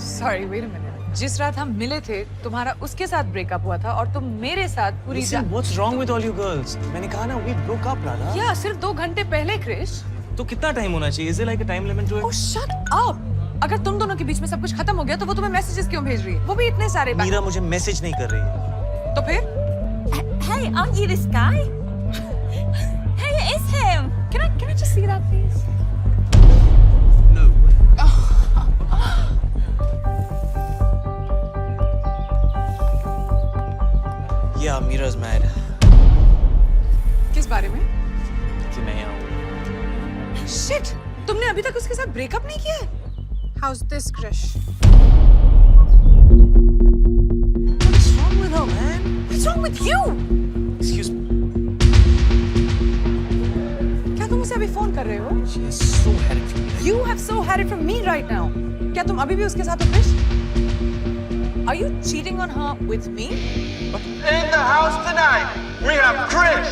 Sorry, wait a minute. जिस रात हम मिले थे, तुम्हारा उसके साथ ब्रेकअप हुआ था और तुम मेरे साथ पूरी Listen, what's wrong with all you girls? मैंने कहा ना, we broke up, राधा। या सिर्फ 2 घंटे पहले, क्रिश। तो कितना टाइम होना चाहिए? Is there like a time limit to it? Oh, shut up! अगर तुम दोनों के बीच में सब कुछ खत्म हो गया तो वो तुम्हें मैसेजेस क्यों भेज रही है? वो भी इतने सारे। मीरा मुझे मैसेज नहीं कर रही है। तो फिर? Hey, aren't you this guy? Hey, it is him. Can I just see that, please? Yeah, Meera's mad. किस बारे में? कि मैं यहाँ हूँ। Shit! तुमने अभी तक उसके साथ ब्रेकअप नहीं किया है? How's this, Krish? What's wrong with her, man? What's wrong with you? Excuse me. क्या तुम उसे अभी फोन कर रहे हो? She has so had it from me. You have so had it from me right now. क्या तुम अभी भी उसके साथ हो, Krrish? Are you cheating on her with me? In the house tonight, we have Krish,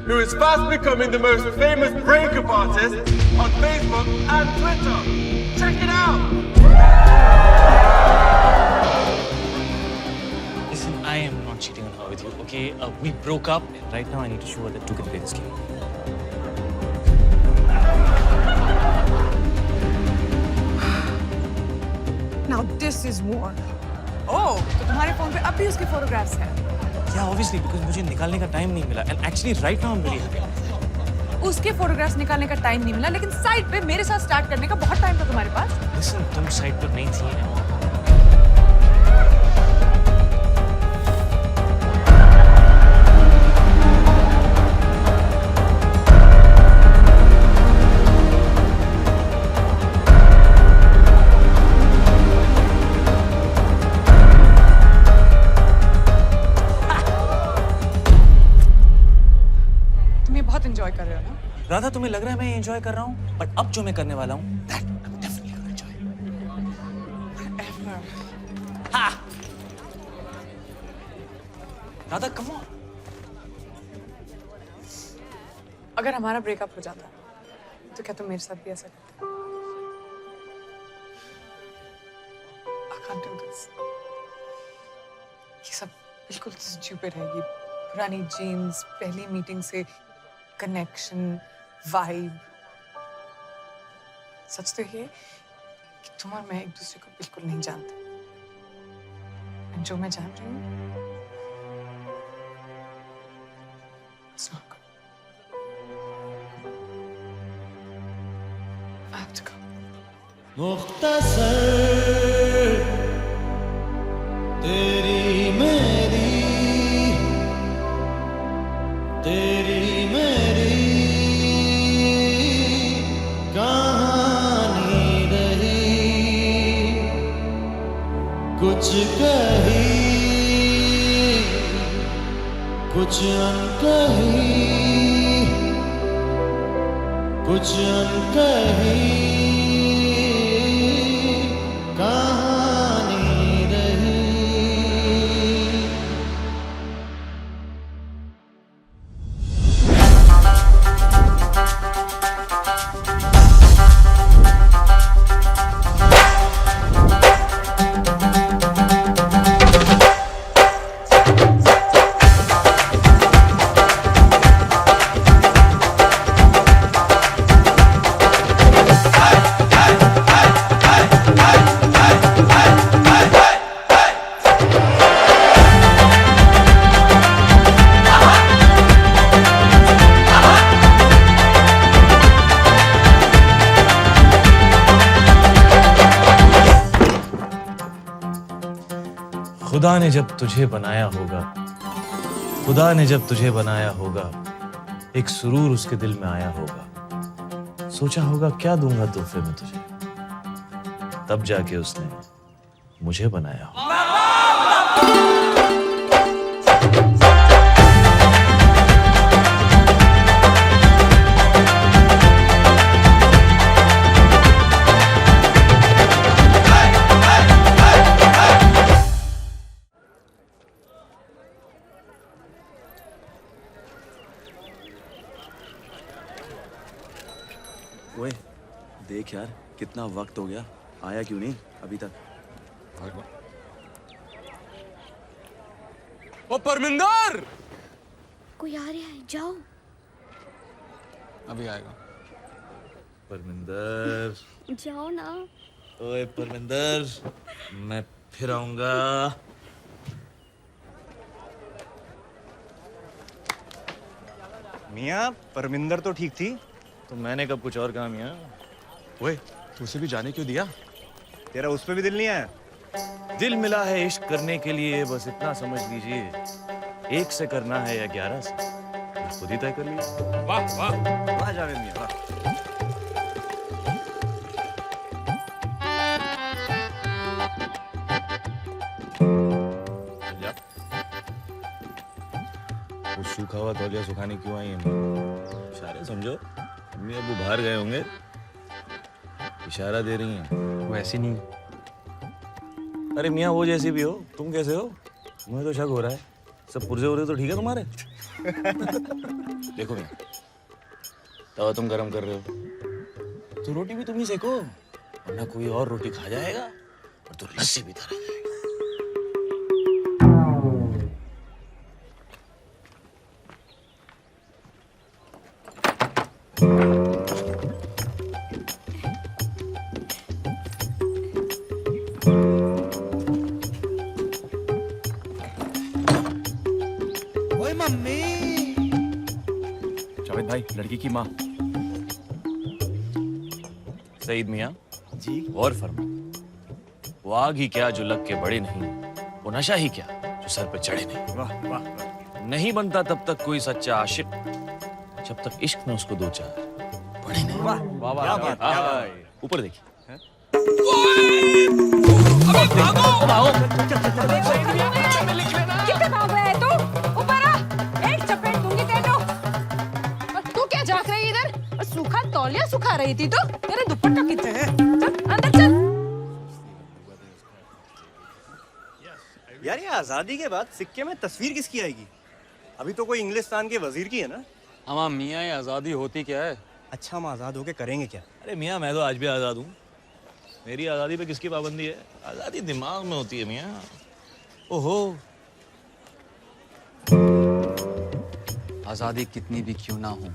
who is fast becoming the most famous breakup artist on Facebook and Twitter. Check it out! Listen, I am not cheating on her with you, okay? We broke up, and right now I need to show her that two can play this game. Now this is war. Oh, तो तुम्हारे phone पे अब भी उसके photographs हैं? Yeah, obviously, because मुझे निकालने का टाइम नहीं मिला. And actually, right now I'm really happy. उसके फोटोग्राफ्स निकालने का टाइम नहीं मिला, लेकिन साइड पे मेरे साथ स्टार्ट करने का बहुत टाइम था तुम्हारे पास। Listen, तुम साइड पर नहीं थी। एंजॉय कर रहे हो ना? राधा, तुम्हें लग रहा है मैं एंजॉय कर रहा हूँ, बट अब जो मैं करने वाला हूँ, that I'm definitely gonna enjoy. Radha, come on. अगर हमारा ब्रेकअप हो जाता तो क्या तुम मेरे साथ भी ऐसा करते? I can't do this. ये सब बिल्कुल स्टूपिड है। ये पुरानी जीन्स, पहली मीटिंग से कनेक्शन, वाइब। सच तो ये कि तुम और मैं एक दूसरे को बिल्कुल नहीं जानते। और जो मैं जान रही हूँ, it's not good. मुख्तसर तेरी मेरी कहानी रही, कुछ कही कुछ अनकही, कुछ अनकही कहानी रही। खुदा ने जब तुझे बनाया होगा, खुदा ने जब तुझे बनाया होगा, एक सुरूर उसके दिल में आया होगा। सोचा होगा क्या दूंगा तोहफे में तुझे, तब जाके उसने मुझे बनाया होगा। ओए देख यार, कितना वक्त हो गया, आया क्यों नहीं अभी तक? ओ परमिंदर! कोई आ रहा है, जाओ। अभी आएगा। परमिंदर, जाओ ना। ओए परमिंदर, मैं फिर आऊंगा। मियाँ, परमिंदर तो ठीक थी, तो मैंने कब कुछ और कहा मियाँ? ओए, तू उसे भी जाने क्यों दिया? तेरा उस पे भी दिल नहीं आया? दिल मिला है इश्क करने के लिए, बस इतना समझ लीजिए। 1 से करना है या 11 से, खुद ही तय कर लीजिए। वाह वाह वाह जावेद मियाँ, वाह। वो सूखा हुआ तौलिया सुखाने क्यों आई है? इशारे समझो, अम्मी अबू बाहर गए होंगे, इशारा दे रही हैं। वो ऐसी नहीं। अरे मियाँ वो जैसी भी हो, तुम कैसे हो? मुझे तो शक हो रहा है, सब पुर्जे उर्जे तो ठीक है तुम्हारे? देखो मियाँ, तवा तुम गरम कर रहे हो तो रोटी भी तुम ही सेको, वरना कोई और रोटी खा जाएगा और तू लस्सी भी रह जाएगा। ओए मम्मी! जावेद भाई, लड़की की माँ। सईद मियाँ जी, और फरमा, वो आग ही क्या जो लग के बड़े नहीं, वो नशा ही क्या जो सर पे चढ़े नहीं। वाह वाह वाह। नहीं बनता तब तक कोई सच्चा आशिक, जब तक इश्क में उसको 2-4 बड़े नहीं। वाह वाह वाह, क्या बात, क्या बात। ऊपर देखिए। कितना भाग रहा है तू? ऊपर आ, एक चपेट दूंगी तेरे। और तू क्या झांक रही है इधर? और सूखा तौलिया सुखा रही थी तो? तेरे दुपट्टा कितने हैं? चल अंदर चल। यार ये आजादी के बाद सिक्के में तस्वीर किसकी आएगी? अभी तो कोई इंग्लिस्तान के वजीर की है ना? हमारा मियाँ, ये आज़ादी होती क्या है? अच्छा, हम आजाद होके करेंगे क्या? अरे मियाँ, मैं तो आज भी आज़ाद हूँ। मेरी आज़ादी पे किसकी पाबंदी है? आज़ादी दिमाग में होती है मियाँ। ओहो, आज़ादी कितनी भी क्यों ना हो,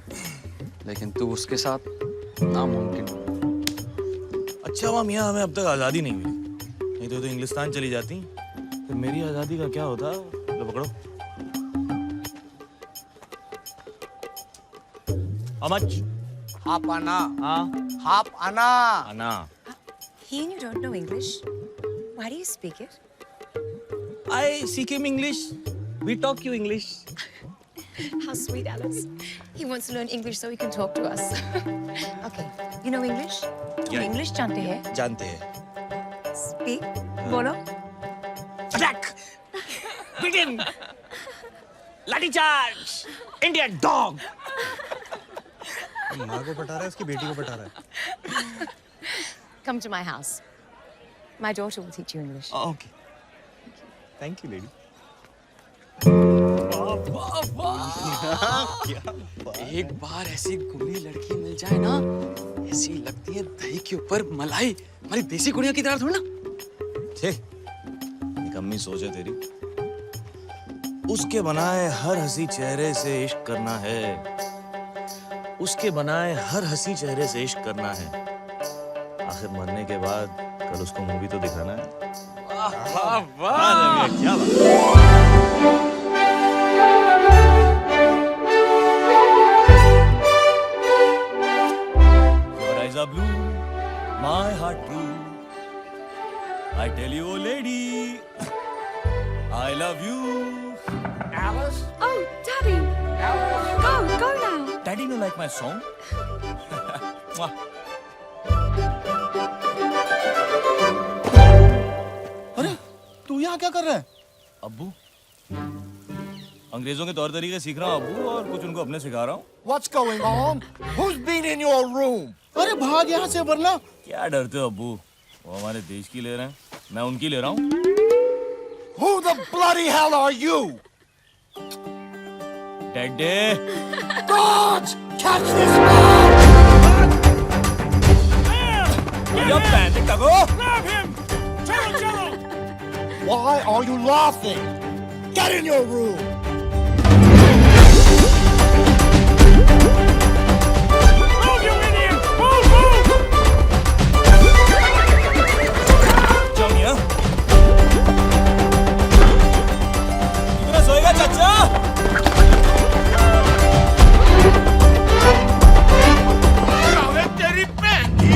लेकिन तू उसके साथ नामुमकिन। अच्छा हुआ मियाँ हमें अब तक आज़ादी नहीं मिली, नहीं तो इंग्लिस्तान चली जाती, फिर मेरी आज़ादी का क्या होता? लो पकड़ो। How much? हाफ आना। हाँ, हाफ आना। आना। He and you don't know English? Why do you speak it? I speak him English. We talk you English. How sweet, Alice. He wants to learn English so he can talk to us. Okay, you know English? तुम English जानते हैं? जानते हैं. Speak. बोलो. Attack! Begin! Lathi charge! Indian dog! माँ को पटा रहा है, उसकी बेटी को पटा रहा है. Come to my house. My daughter will teach you English. Okay. Thank you, lady. एक बार ऐसी गुणी लड़की मिल जाए ना, ऐसी लगती है दही के ऊपर मलाई. हमारी देसी कुड़ियों की तरह थोड़ी ना. निकम्मी सोच है तेरी. उसके बनाए हर हंसी चेहरे से इश्क करना है. उसके बनाए हर हंसी चेहरे से इश्क करना है. आखिर मरने के बाद कल उसको मूवी तो दिखाना है. वाह वाह, क्या बात. Your eyes are blue, my heart true. I tell you, oh lady, I love you. Alice? Oh, Daddy. Go now. Daddy, you like my song? Mwah. अरे तू यहाँ क्या कर रहा है? अब्बू, अंग्रेजों के तौर तरीके सीख रहा हूँ अब्बू, और कुछ उनको अपने सिखा रहा हूँ. What's going on? Who's been in your room? अरे भाग यहाँ से वरना. क्या डरते हो अब्बू? वो हमारे देश की ले रहे हैं, मैं उनकी ले रहा हूँ. Who the bloody hell are you? Daddy. Guards! Catch this man! You're panic, Tago. Grab him! Jello! Why are you laughing? Get in your room! Move, you idiot! Move! Jamiya. कितना सोएगा चाचा? तेरी बहन की!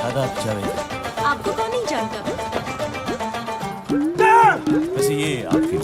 आदाब जावेद. आपको कौन नहीं जानता? वैसे ये आपकी.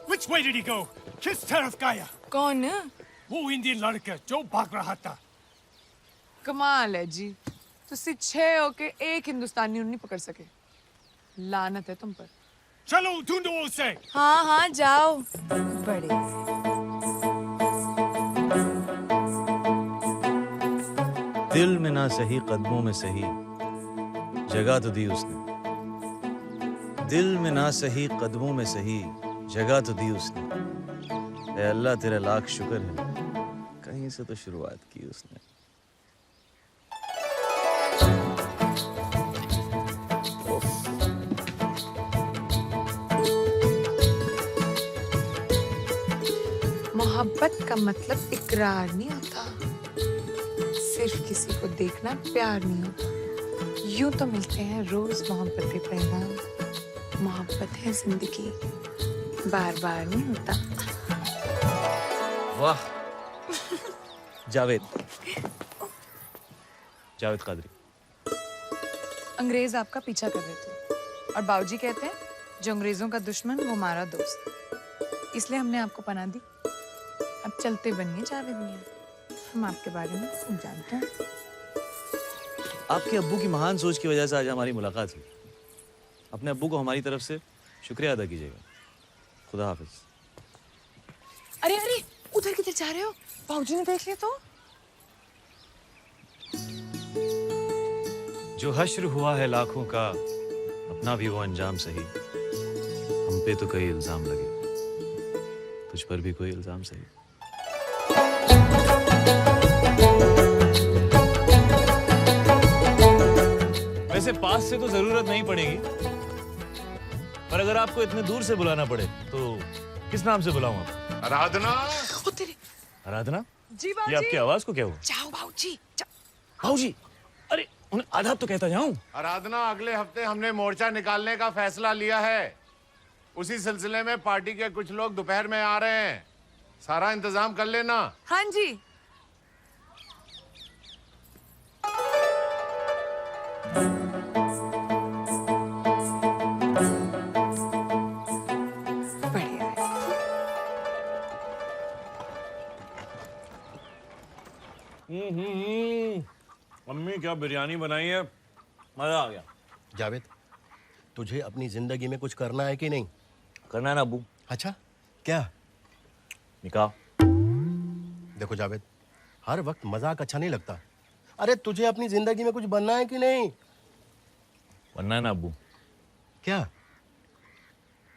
Which way did he go? किस तरफ गया? कौन? वो इंडियन लड़का जो भाग रहा था. कमाल है जी. तुसी 6 होके एक हिंदुस्तानी नहीं पकड़ सके. लानत है तुम पर. चलो ढूंढो उसे. हाँ जाओ. बड़े. दिल में ना सही कदमों में सही जगह तो दी उसने. दिल में ना सही कदमों में सही जगह तो दी उसने. ऐ अल्लाह तेरा लाख शुक्र है, कहीं से तो शुरुआत की उसने. मोहब्बत का मतलब इकरार नहीं होता, सिर्फ किसी को देखना प्यार नहीं होता। यूं तो मिलते हैं रोज मोहब्बतें पैगाम। मोहब्बत है जिंदगी, बार बार नहीं होता। वाह जावेद जावेद कादरी। अंग्रेज आपका पीछा कर रहे थे और बाबूजी कहते हैं जो अंग्रेजों का दुश्मन वो हमारा दोस्त, इसलिए हमने आपको पनाह दी। अब चलते बनिए जावेद मियां, हम आपके बारे में सब जानते हैं। आपके अब्बू की महान सोच की वजह से आज हमारी मुलाकात हुई। अपने अब्बू को हमारी तरफ से शुक्रिया अदा कीजिएगा। खुदा हाफिज। अरे अरे उधर किधर जा रहे हो? बाबूजी ने देख लिया तो? जो हश्र हुआ है लाखों का, अपना भी वो अंजाम सही। हम पे तो कई इल्जाम लगे, तुझ पर भी कोई इल्जाम सही। वैसे पास से तो जरूरत नहीं पड़ेगी, पर अगर आपको इतने दूर से बुलाना पड़े तो किस नाम से बुलाऊं आपको? आराधना। आराधना जी बाबूजी। ये आपकी आवाज को क्या हुआ? जाओ बाबूजी। बाबूजी अरे उन्हें आदाब तो कहता जाऊं। आराधना, अगले हफ्ते हमने मोर्चा निकालने का फैसला लिया है। उसी सिलसिले में पार्टी के कुछ लोग दोपहर में आ रहे हैं। सारा इंतजाम कर लेना। हाँ जी। मम्मी क्या बिरयानी बनाई है, मजा आ गया। जावेद, तुझे अपनी जिंदगी में कुछ करना है कि नहीं? करना है ना अब्बू। अच्छा क्या? निकाह। देखो जावेद, हर वक्त मजाक अच्छा नहीं लगता। अरे तुझे अपनी जिंदगी में कुछ बनना है कि नहीं? बनना है ना अब्बू। क्या?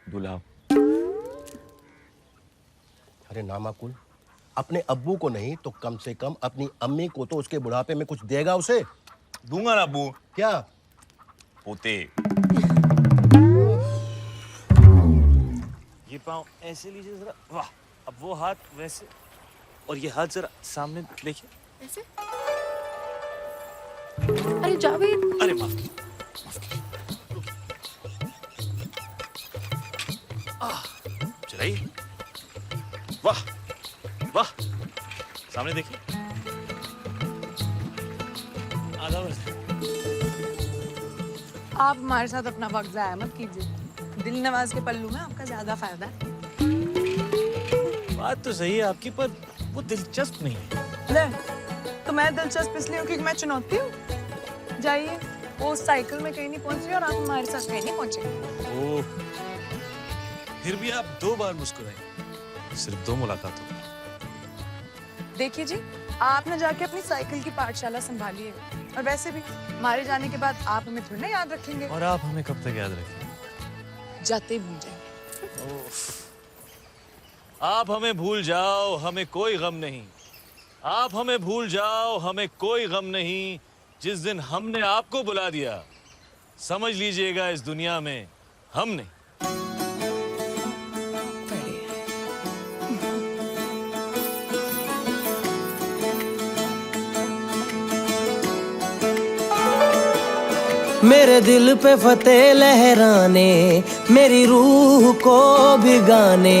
दूल्हा। अरे नामाकुल, अपने अब्बू को नहीं तो कम से कम अपनी अम्मी को तो उसके बुढ़ापे में कुछ देगा उसे। दूंगा ना अब्बू। क्या? पोते। ये पाँव ऐसे लीजिए जरा। वाह, अब वो हाथ वैसे और ये हाथ जरा सामने देखिए। ऐसे? अरे जावेद। अरे माफ कीजिए। चलाइए। वाह वाह, सामने देखिए। आधा बस। आप हमारे साथ अपना वक्त जाया मत कीजिए। दिल नवाज के पल्लू में आपका ज्यादा फायदा है। बात तो सही है आपकी, पर वो दिलचस्प नहीं है। ले, तो मैं दिलचस्प इसलिए हूँ क्योंकि मैं चुनौती हूँ। जाइए, वो साइकिल में कहीं नहीं पहुंच रही और आप हमारे साथ कहीं नहीं पहुंचे। ओह, फिर भी आप 2 बार मुस्कुराए, सिर्फ 2 मुलाकातों। देखिए जी, आपने जाके अपनी साइकिल की पाठशाला संभाली है और वैसे भी हमारे जाने के बाद आप हमें थोड़ी ना याद रखेंगे। और आप हमें कब तक याद रखेंगे? जाते भूल जाएंगे। आप हमें भूल जाओ, हमें कोई गम नहीं। आप हमें भूल जाओ, हमें कोई गम नहीं। जिस दिन हमने आपको बुला दिया, समझ लीजिएगा इस दुनिया में हम नहीं। मेरे दिल पे फतेह लहराने, मेरी रूह को भिगाने।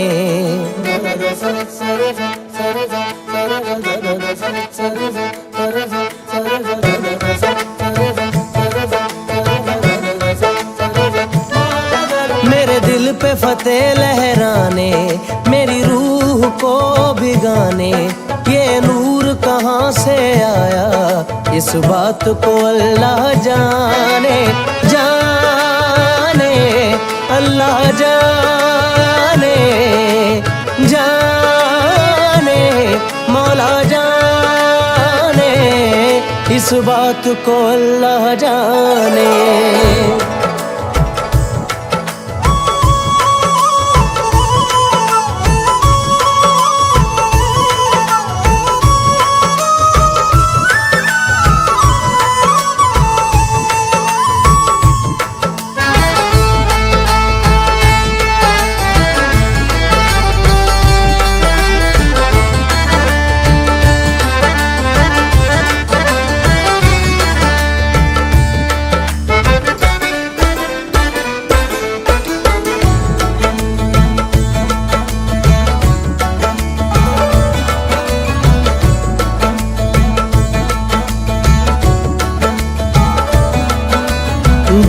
मेरे दिल पे फतेह लहराने, मेरी रूह को भिगाने। ये नूर कहाँ से आया, इस बात को अल्लाह जाने। जाने अल्लाह जाने, जाने मौला जाने, इस बात को अल्लाह जाने।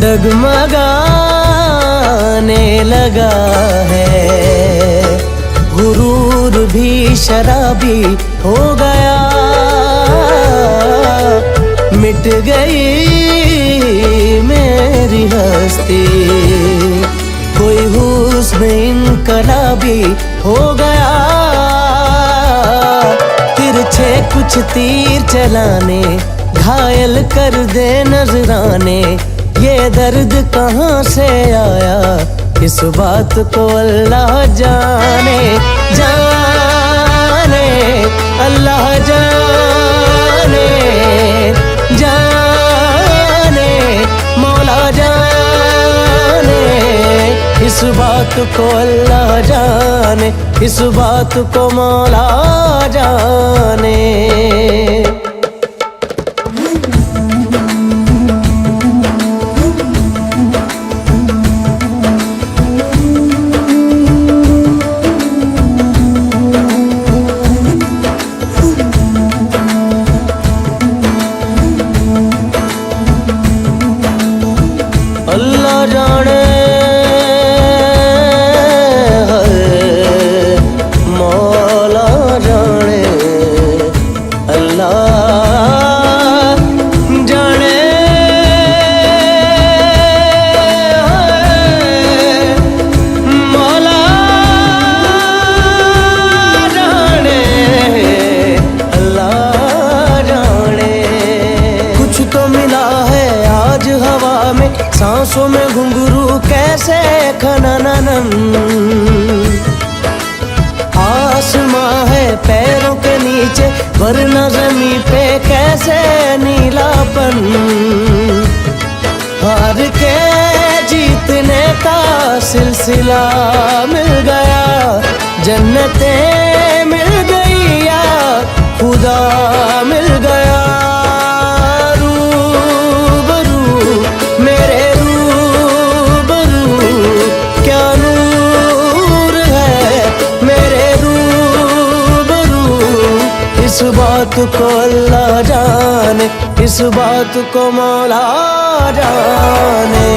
डगमगाने लगा है, गुरूर भी शराबी हो गया, मिट गई मेरी हस्ती, कोई हुस्न इनकलाबी हो गया, तिरछे कुछ तीर चलाने घायल कर दे नजराने, ये दर्द कहाँ से आया इस बात को अल्लाह जाने, जाने अल्लाह जाने, जाने मौला जाने, इस बात को अल्लाह जाने, इस बात को मौला जाने। सांसों में घुंघरू कैसे खनननन, आसमां है पैरों के नीचे वरना ज़मीं पे कैसे नीलापन, हार के जीतने का सिलसिला मिल गया, जन्नतें मिल गई या खुदा मिल गया, इस बात को अल्लाह जाने, इस बात को मौला जाने।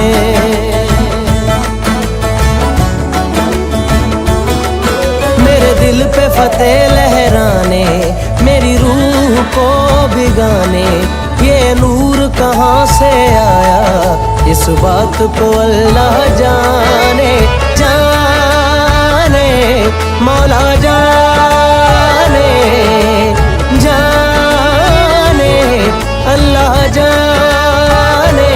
मेरे दिल पे फतेह लहराने, मेरी रूह को भिगाने, ये नूर कहाँ से आया इस बात को अल्लाह जाने, जाने मौला जाने, जाने अल्लाह जाने,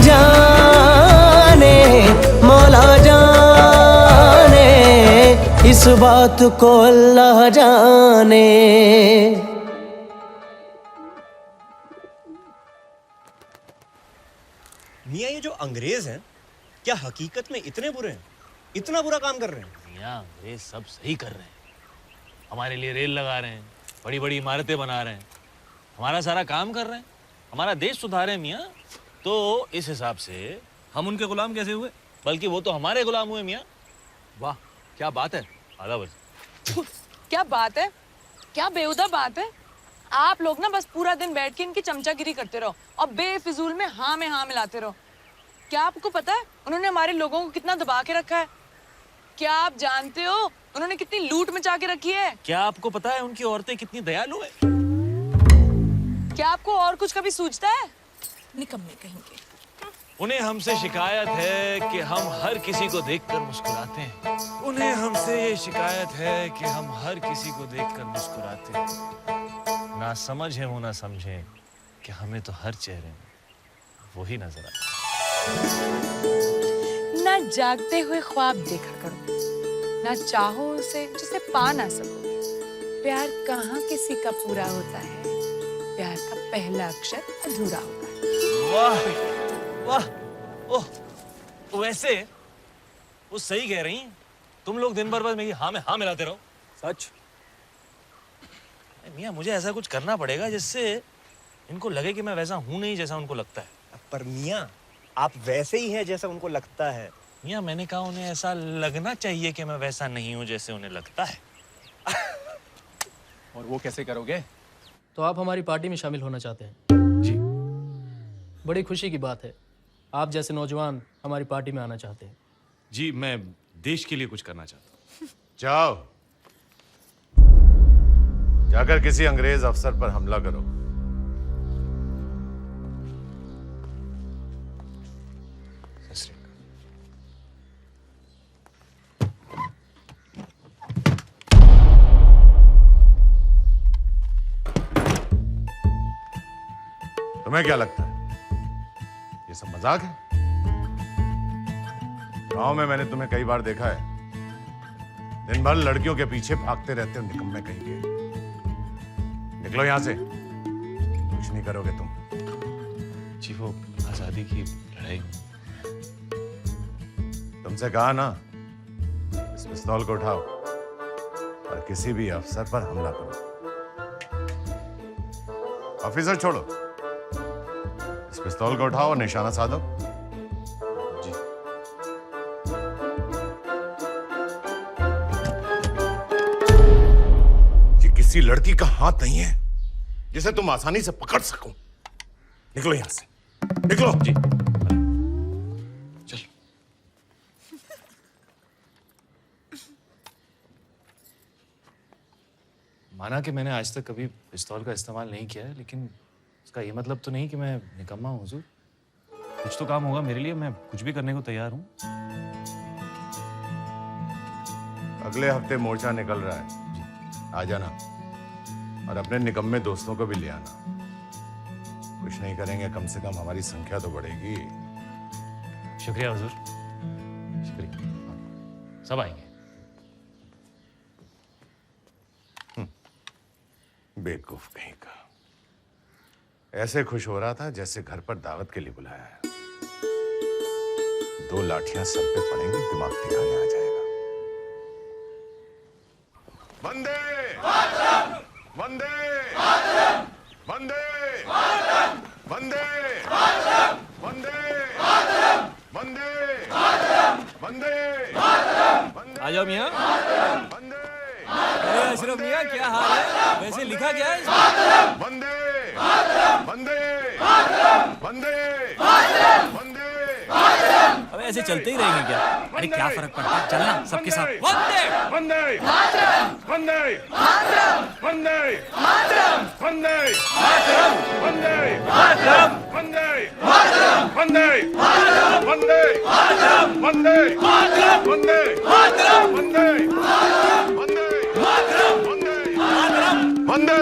जाने मौला जाने, इस बात को अल्लाह जाने। मियाँ ये जो अंग्रेज हैं क्या हकीकत में इतने बुरे हैं, इतना बुरा काम कर रहे हैं? मियाँ अंग्रेज सब सही कर रहे हैं, हमारे लिए रेल लगा रहे हैं, बड़ी बड़ी इमारतें बना रहे हैं, हमारा सारा काम कर रहे हैं, हमारा देश सुधार रहे हैं मियाँ। तो इस हिसाब से हम उनके गुलाम कैसे हुए? बल्कि वो तो हमारे गुलाम हुए मियाँ। वाह क्या बात है। आधा बस। क्या बात है, क्या बेहुदा बात है। आप लोग ना बस पूरा दिन बैठ के इनकी चमचागिरी करते रहो और बेफिजूल में हाँ मिलाते रहो। क्या आपको पता है उन्होंने हमारे लोगों को कितना दबा के रखा है? क्या आप जानते हो उन्होंने कितनी लूट मचा के रखी है? क्या आपको पता है उनकी औरतें कितनी दयालु है? क्या आपको और कुछ कभी सूझता है? निकम्मे कहेंगे। उन्हें हमसे शिकायत है कि हम हर किसी को देखकर मुस्कुराते हैं। उन्हें हमसे ये शिकायत है कि हम हर किसी को देखकर मुस्कुराते हैं। ना समझ है वो ना समझे कि हमें तो हर चेहरे में वही नजर आता है। ना जागते हुए ख्वाब देखा करो, ना चाहो उसे जिसे पा ना सको। प्यार कहाँ किसी का पूरा होता है, प्यार का पहला अक्षर अधूरा होता है। वाह वाह, ओह वैसे वो सही कह रही हैं। तुम लोग दिन भर बस मेरी हाँ में हाँ मिलाते रहो। सच मियाँ मुझे ऐसा कुछ करना पड़ेगा जिससे इनको लगे कि मैं वैसा हूं नहीं जैसा उनको लगता है। पर मियाँ आप वैसे ही हैं जैसा उनको लगता है। मियाँ मैंने कहा उन्हें ऐसा लगना चाहिए कि मैं वैसा नहीं हूं जैसे उन्हें लगता है। और वो कैसे करोगे? तो आप हमारी पार्टी में शामिल होना चाहते हैं? जी। बड़ी खुशी की बात है। आप जैसे नौजवान हमारी पार्टी में आना चाहते हैं। जी मैं देश के लिए कुछ करना चाहता हूँ। जाओ, जाकर किसी अंग्रेज अफसर पर हमला करो। तुम्हें क्या लगता है ये सब मजाक है? गांव में मैंने तुम्हें कई बार देखा है, दिन भर लड़कियों के पीछे भागते रहते हो, निकम्मे कहीं के। निकलो यहां से, कुछ नहीं करोगे तुम। जी वो आजादी की लड़ाई। तुमसे कहा ना, इस पिस्तौल को उठाओ और किसी भी अफसर पर हमला करो। ऑफिसर छोड़ो, इस पिस्तौल को उठाओ और निशाना साधो। किसी लड़की का हाथ नहीं है जिसे तुम आसानी से पकड़ सको। निकलो यहां से, निकलो। जी चलो। माना कि मैंने आज तक कभी पिस्तौल का इस्तेमाल नहीं किया है, लेकिन इसका ये मतलब तो नहीं कि मैं निकम्मा हूं हुजूर। कुछ तो काम होगा मेरे लिए, मैं कुछ भी करने को तैयार हूं। अगले हफ्ते मोर्चा निकल रहा है, आ जाना और अपने निकम्मे दोस्तों को भी ले आना। कुछ नहीं करेंगे, कम से कम हमारी संख्या तो बढ़ेगी। शुक्रिया हुजूर, शुक्रिया। सब आएंगे। बेवकूफ कहीं का, ऐसे खुश हो रहा था जैसे घर पर दावत के लिए बुलाया है। 2 लाठियां सर पे पड़ेंगी, दिमाग ठिकाने आ जाएगा। वंदे वंदे वंदे वंदे वंदे वंदे वंदे। आ जाओ मियाँ। अरे अशरफ मियाँ, क्या हाल है? वैसे लिखा क्या है इसमें? वंदे वंदे वंदे वंदे। अब ऐसे चलते ही रहेंगे क्या? अरे क्या फर्क पड़ता है, चलना सबके साथ। वंदे वंदे वंदे वंदे वंदे वंदे वंदे वंदे वंदे वंदे वंदे वंदे वंदे वंदे वंदे।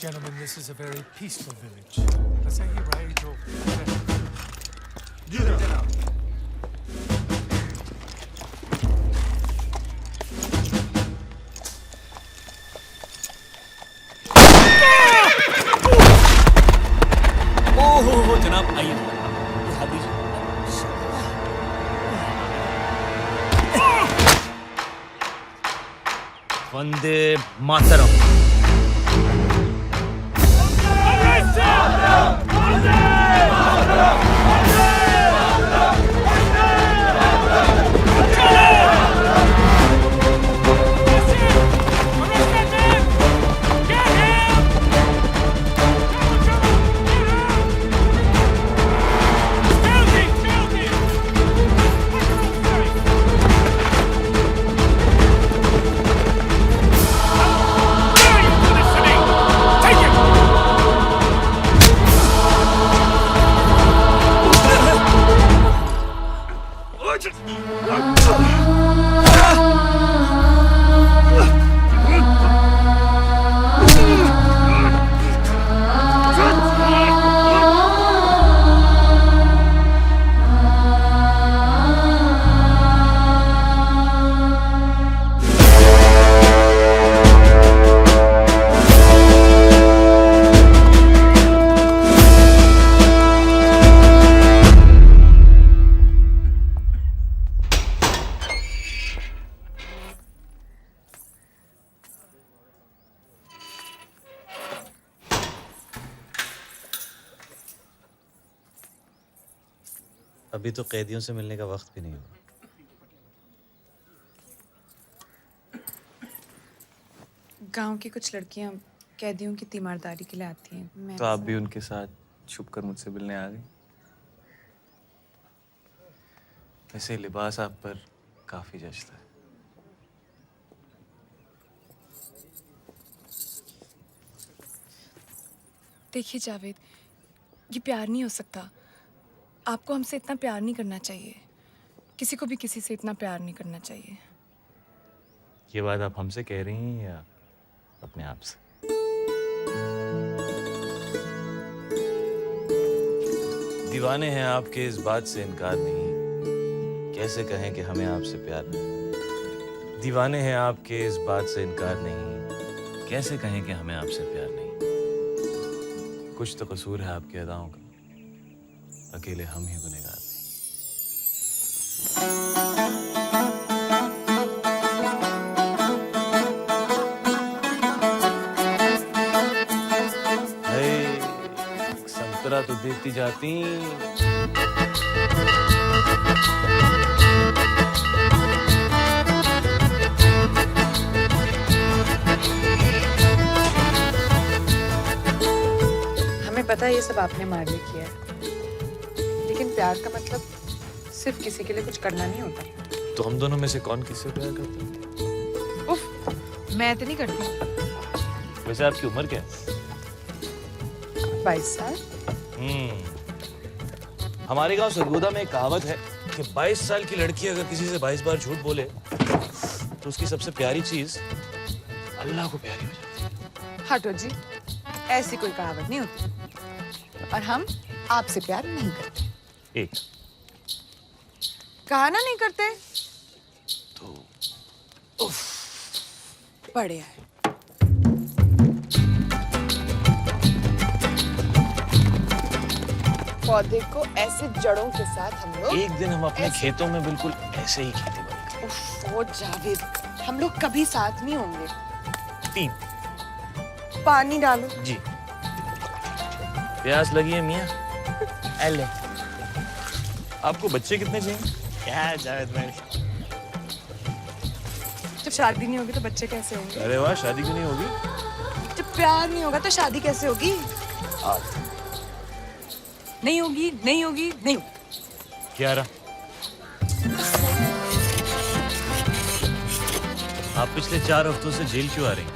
Gentlemen, this is a very peaceful village. Asahi Raijo. Vande Mataram. अभी तो कैदियों से मिलने का वक्त भी नहीं हुआ। गांव की कुछ लड़कियां कैदियों की तीमारदारी के लिए आती हैं। मैं तो आप भी उनके साथ छुपकर मुझसे मिलने आ गई। वैसे लिबास आप पर काफी जचता है। देखिए जावेद, ये प्यार नहीं हो सकता। आपको हमसे इतना प्यार नहीं करना चाहिए। किसी को भी किसी से इतना प्यार नहीं करना चाहिए। ये बात आप हमसे कह रही हैं या अपने आप से? दीवाने हैं आपके इस बात से इनकार नहीं, कैसे कहें कि हमें आपसे प्यार नहीं। दीवाने हैं आपके इस बात से इनकार नहीं, कैसे कहें कि हमें आपसे प्यार नहीं। कुछ तो कसूर है आपकी अदाओं का, अकेले हम ही गुनहगार नहीं। संतरा तो देती जाती। हमें पता है ये सब आपने मार लिए किया है, लेकिन प्यार का मतलब सिर्फ किसी के लिए कुछ करना नहीं होता। तो हम दोनों में से कौन किससे प्यार करता है? उफ, मैं तो नहीं करती। वैसे आपकी उम्र क्या है? 22 साल। हमारे गांव सरगोदा में एक कहावत है कि 22 साल की लड़की अगर किसी से 22 बार झूठ बोले तो उसकी सबसे प्यारी चीज अल्लाह को प्यारी हो जाती है। हटो जी, ऐसी कोई कहावत नहीं होती। और हम आपसे प्यार नहीं करते। एक कहा ना नहीं करते तो बढ़िया है। पौधे को ऐसे जड़ों के साथ हम लोग एक दिन हम अपने खेतों में बिल्कुल ऐसे ही खेती करेंगे। वो जावेद, हम लोग कभी साथ नहीं होंगे। 3 पानी डालो जी। प्यास लगी है मियाँ? ले। आपको बच्चे कितने चाहिए? क्या जावेद भाई, जब शादी नहीं होगी तो बच्चे कैसे होंगे? अरे वाह, शादी क्यों नहीं होगी? जब प्यार नहीं होगा तो शादी कैसे होगी? नहीं होगी, नहीं होगी, नहीं होगी। 11। आप पिछले 4 हफ्तों से जेल क्यों आ रही हैं?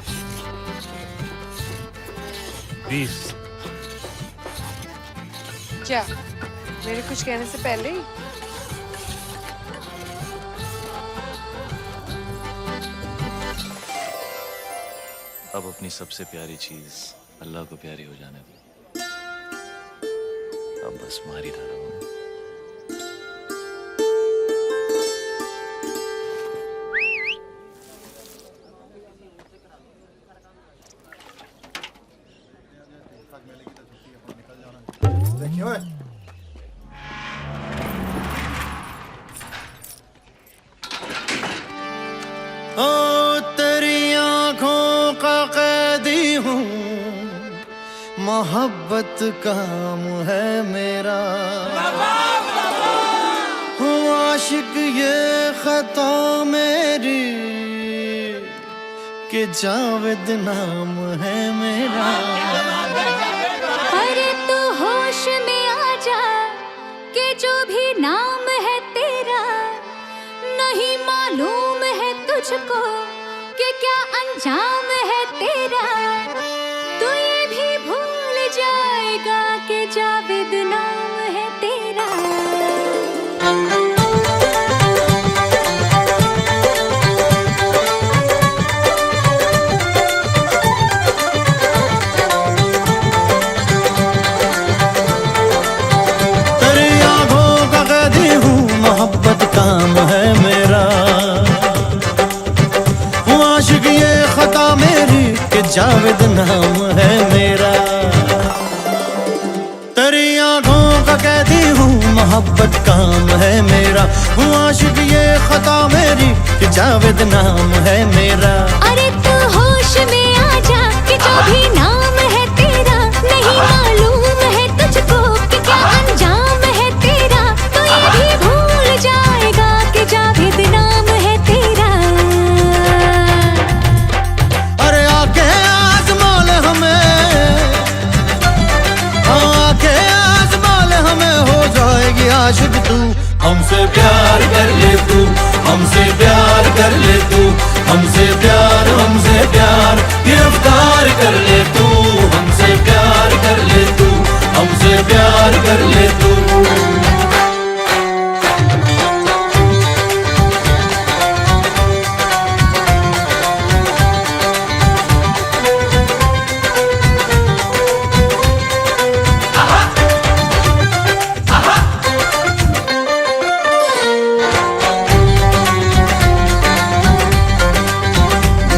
20। क्या मेरे कुछ कहने से पहले ही? अब अपनी सबसे प्यारी चीज अल्लाह को प्यारी हो जाने दो। अब बस मार ही डाला हूं। देखिए ओ तेरी मोहब्बत काम है मेरा, हूँ आशिक ये खता मेरी कि जावेद नाम है मेरा। अरे तू होश में आ जा कि जो भी नाम है तेरा, नहीं मालूम है तुझको कि क्या अंजाम है तेरा। तू ये भी भूल जाएगा कि जावेद नाम है तेरा। मोहब्बत काम है मेरा, हूँ आशिक ये खता मेरी कि जावेद नाम है मेरा। तेरी आंखों का कैदी हूँ मोहब्बत काम है मेरा, हूँ आशिक ये खता मेरी कि जावेद नाम है मेरा। अरे तू होश में आ जा कि जो भी नाम है तेरा, नहीं मालूम है तुझको कि क्या अंजाम है तेरा। तो ये भी भूल जाएगा कि जावेद नाम है तेरा। अरे आके आज़मा ले हमें, आके आज़मा ले हमें, हो जाएगी आशिक तू। हमसे प्यार कर ले तू, हमसे प्यार कर ले तू, हमसे प्यार गिरफ्तार कर ले तू। हमसे प्यार कर ले तू, हमसे प्यार कर ले तू।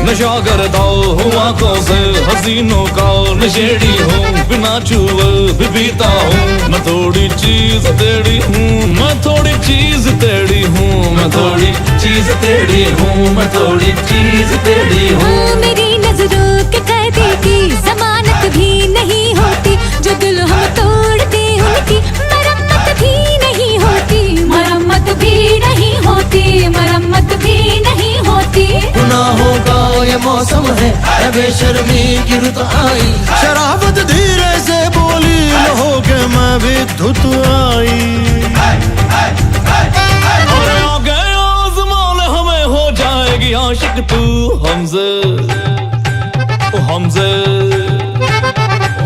नशा करता हूँ आंखों से हसीनों का नशेड़ी हूँ, बिना छुए भी पीता हूँ। मैं थोड़ी चीज तेरी हूँ, मैं थोड़ी चीज तेरी हूँ, मैं थोड़ी चीज तेरी हूँ, मैं थोड़ी चीज तेरी हूँ। मेरी नजरों के कैदी की जमानत भी नहीं होती, जो दिल हम तोड़ते उनकी मरम्मत भी नहीं होती, मरम्मत भी नहीं होती, मरम्मत भी नहीं होती। गुनाहों का ये मौसम है, बेशर्मी की रुत आई, शराबत धीरे से बोली, हो के मैं भी धुत आई। अरे आगे आज़माल हमें, हो जाएगी आशिक तू। हमसे हमसे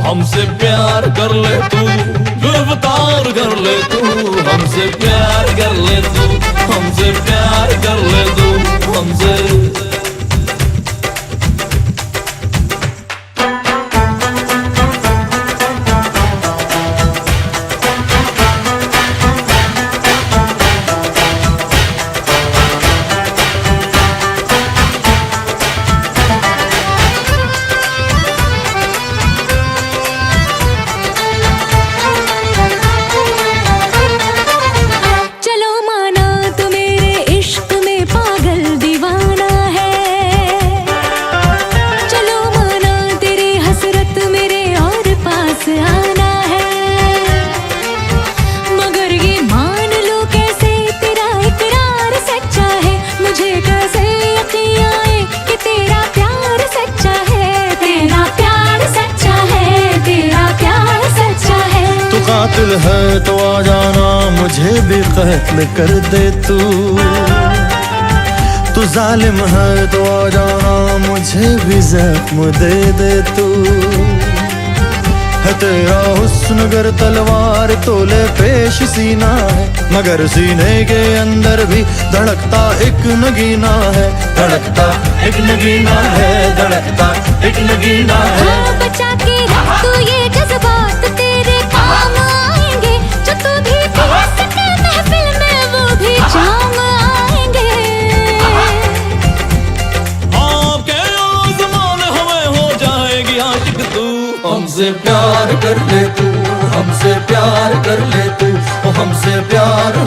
हमसे प्यार कर ले तू, गिरफ्तार कर ले तू। हमसे प्यार कर ले तू, हमसे प्यार कर ले तू, हमसे। कातिल है तो आ जाना, मुझे भी कत्ल कर दे तू। तू जालिम है तो आ जाना, मुझे भी जख्म दे दे तू। है तेरा हुस्न गर तलवार तोले पेश सीना है, मगर सीने के अंदर भी धड़कता एक नगीना है, धड़कता एक नगीना है, धड़कता एक नगीना है। बचा के रख तू ये जज्बात, तेरे काम आएंगे, जो तू भी पी सके महफिल में वो भी जाम आएंगे। आपके आज़माने हमें हो जाएगी आशिक तू। हमसे प्यार कर ले तू, हमसे प्यार कर ले तू, हमसे प्यार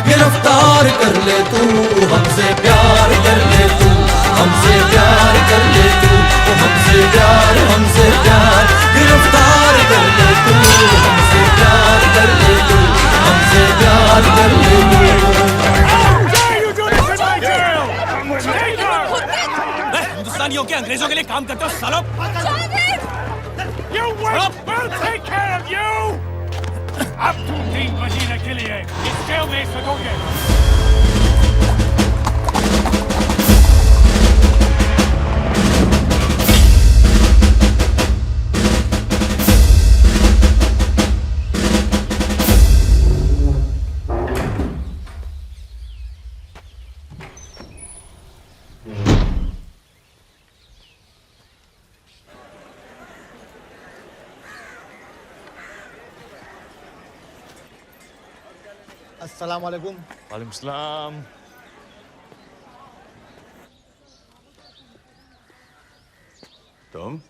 गिरफ्तार कर ले तू। हमसे प्यार कर ले तू, हमसे प्यार कर ले तू, हमसे प्यार गिरफ्तार पाकिस्तानियों के अंग्रेजों के लिए काम करते हो सालो। You wait, we'll take care of you! अब तुम 3 महीने के लिए इस जेल में सड़ोगे। अस्सलाम वालेकुम। वालेकुम सलाम। तुम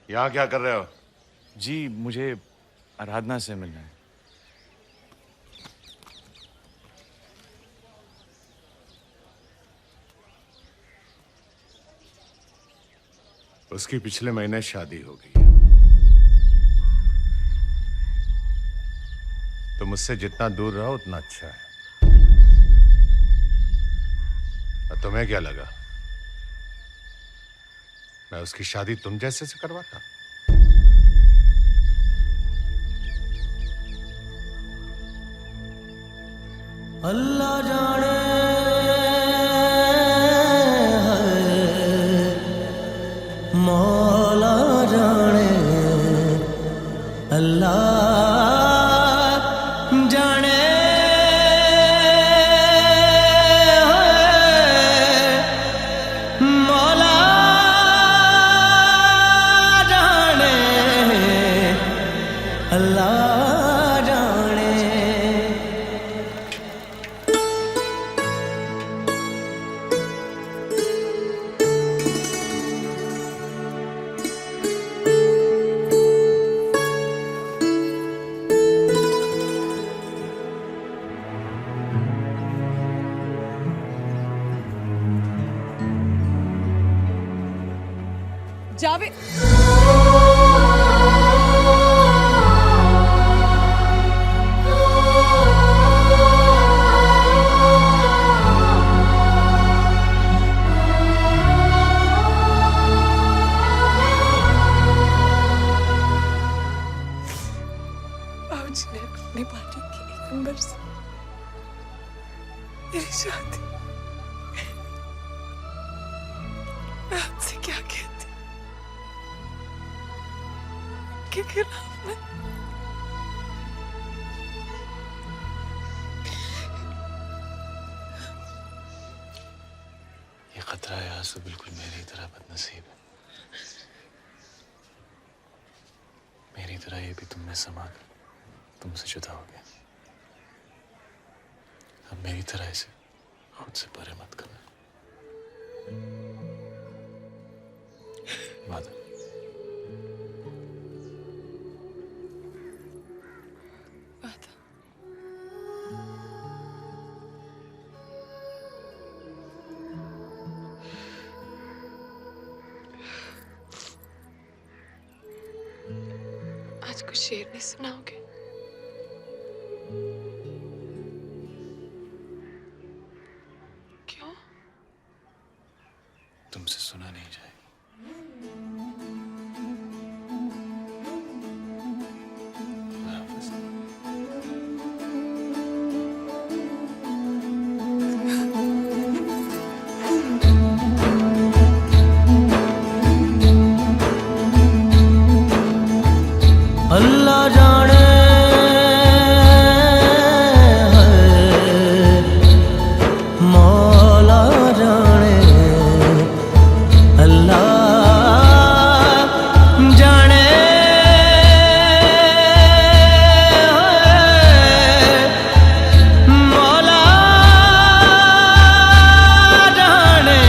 यहाँ क्या कर रहे हो? जी मुझे आराधना से मिलना है। उसकी पिछले महीने शादी हो गई। तो मुझसे जितना दूर रहो उतना अच्छा है। और तुम्हें क्या लगा मैं उसकी शादी तुम जैसे से करवाता? अल्लाह जाने मौला जाने अल्लाह जाने मौला जाने अल्लाह जाने। जावे बाबूजी ने अपनी पार्टी के एक मेंबर से मेरी शादी मैं आपसे क्या कहती के खिलाफ में ये खतरा है आंसू बिल्कुल मेरी तरह बदनसीब है। मेरी तरह ये भी तुम में समा कर तुमसे जुदा हो गया। अब मेरी तरह इसे खुद से परे मत करना। वादा। आज कुछ शेर नहीं सुनाओगे? क्यों? तुमसे सुना नहीं जाएगा। अल्लाह जाने मौला जाने अल्लाह जाने मौला जाने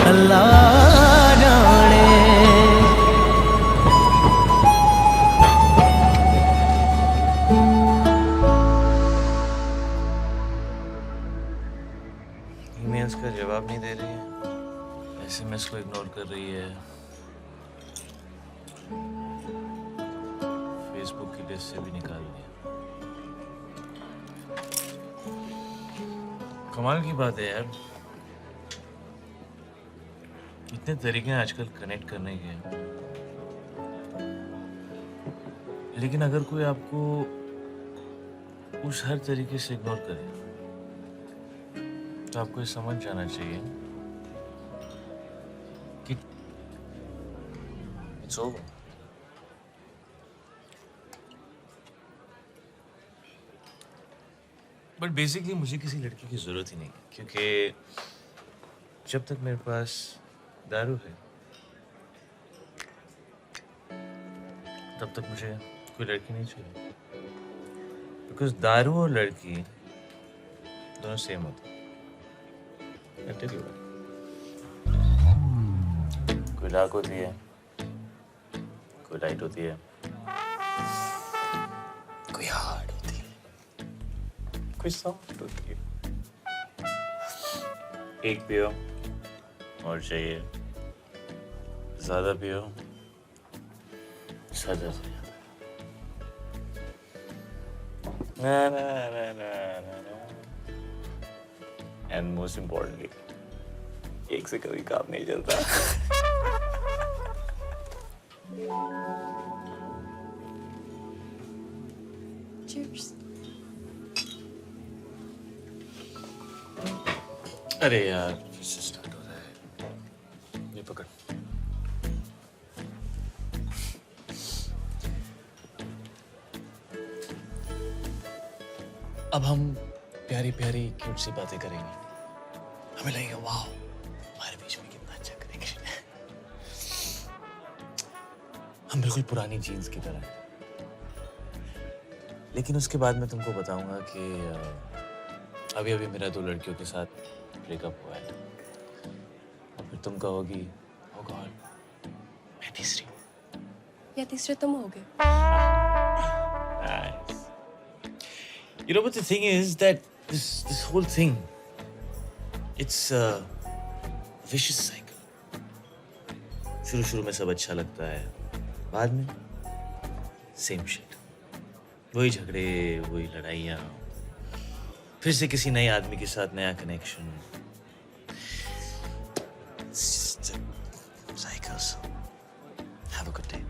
अल्लाह जाने। ईमेल्स का जवाब नहीं दे रही है, एसएमएस को इग्नोर कर रही है, फेसबुक की लिस्ट से भी निकाल दिया। कमाल की बात है यार, इतने तरीके हैं आजकल कनेक्ट करने के, लेकिन अगर कोई आपको उस हर तरीके से इग्नोर करे तो आपको ये समझ जाना चाहिए कि इट्स ओवर। बट बेसिकली मुझे किसी लड़की की जरूरत ही नहीं है, क्योंकि जब तक मेरे पास दारू है तब तक मुझे कोई लड़की नहीं चाहिए, बिकॉज दारू और लड़की दोनों सेम होते हैं। कोई डार्क होती है, कोई लाइट होती है, कोई हार्ड होती है, कोई सॉफ्ट होती है। एक पियो और चाहिए, ज्यादा पियो सजा से ज्यादा। ना ना ना ना ना ना। एंड मोस्ट इम्पोर्टेंटली एक से कभी काम नहीं चलता। Cheers. अरे यार फिर से स्टार्ट हो रहा है। ये पकड़। अब हम प्यारी प्यारी क्यूट सी बातें करेंगे। हमें लगेगा वाह हमारे बीच में कितना अच्छा कनेक्शन है। हम बिल्कुल पुरानी जीन्स की तरह हैं। लेकिन उसके बाद मैं तुमको बताऊंगा कि अभी अभी मेरा 2 लड़कियों के साथ ब्रेकअप हुआ है, और फिर तुम कहोगी ओह गॉड मैं तीसरी हूँ, या तीसरे तुम होगे। Nice. You know, but the thing is that this whole thing, it's a vicious cycle. शुरू में सब अच्छा लगता है, बाद में same shit. वही झगड़े, वही लड़ाइयाँ, फिर से किसी नए आदमी के साथ नया connection. It's just a cycle. So have a good day.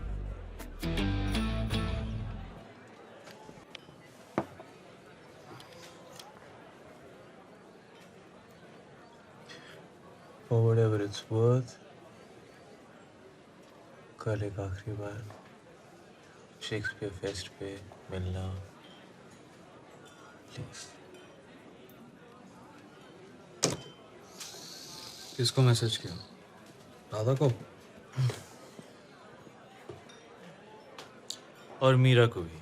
For whatever it's worth, कल एक आखिरी बार शेक्सपियर फेस्ट पे मिलना प्लीज। किसको मैसेज किया? राधा को? और मीरा को भी।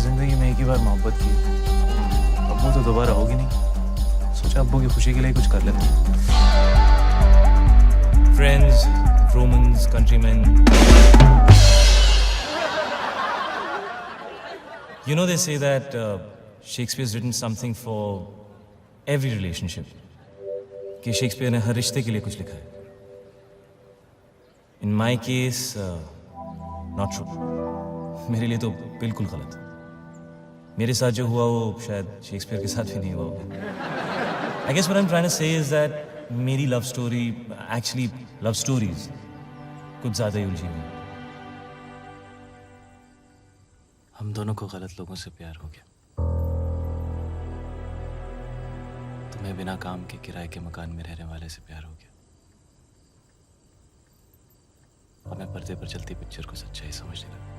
जिंदगी में एक ही बार मोहब्बत की, अब वो तो दोबारा होगी नहीं। सोचा अब्बू की खुशी के लिए कुछ कर लेते हैं। Friends, Romans, countrymen. You know, they say that Shakespeare's written something for every relationship. कि शेक्सपियर ने हर रिश्ते के लिए कुछ लिखा है। In my case, not true. मेरे लिए तो बिल्कुल गलत। मेरे साथ जो हुआ वो शायद शेक्सपियर के साथ भी नहीं हुआ होगा। I guess what I'm trying to say is that मेरी love story actually love stories कुछ ज्यादा ही उलझी हुई। हम दोनों को गलत लोगों से प्यार हो गया। तुम्हें बिना काम के किराए के मकान में रहने वाले से प्यार हो गया। हमें पर्दे पर चलती पिक्चर को सच्चाई समझने लगा।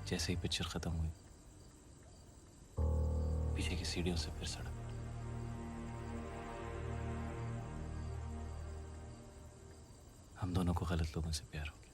जैसे ही पिक्चर खत्म हुई, पीछे की सीढ़ियों से फिर सड़क। हम दोनों को गलत लोगों से प्यार हो गया।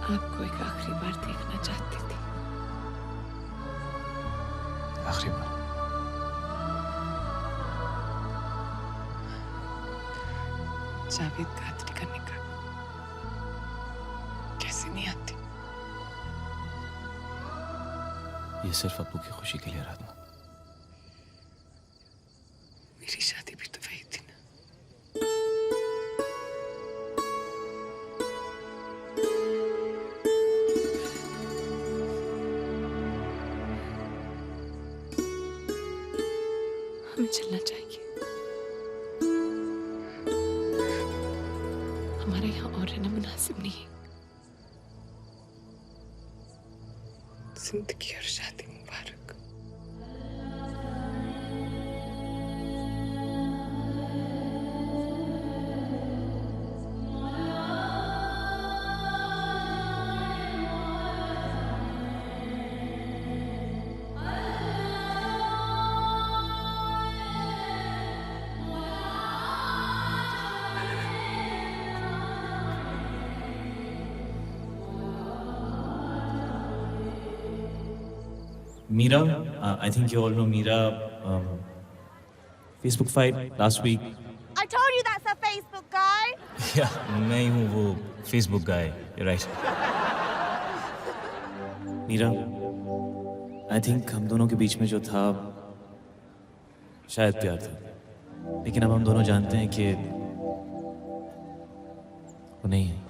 आपको एक आखिरी बार देखना चाहती थी। आखिरी बार? जावेद कादरी का निकाह कैसे नहीं आती? ये सिर्फ अब्बू की खुशी के लिए आराधना। मेरी शादी भी तो वही थी ना। हमें चलना चाहिए। हमारे यहाँ और रहना मुनासिब नहीं है। जिंदगी और शादी मुबारक। Mira, I think you all know Mira. Facebook fight last week. I told you that's a Facebook guy. Yeah, मैं ही हूँ वो Facebook guy. You're right. Mira, I think हम दोनों के बीच में जो था शायद प्यार था, लेकिन अब हम दोनों जानते हैं कि वो नहीं है।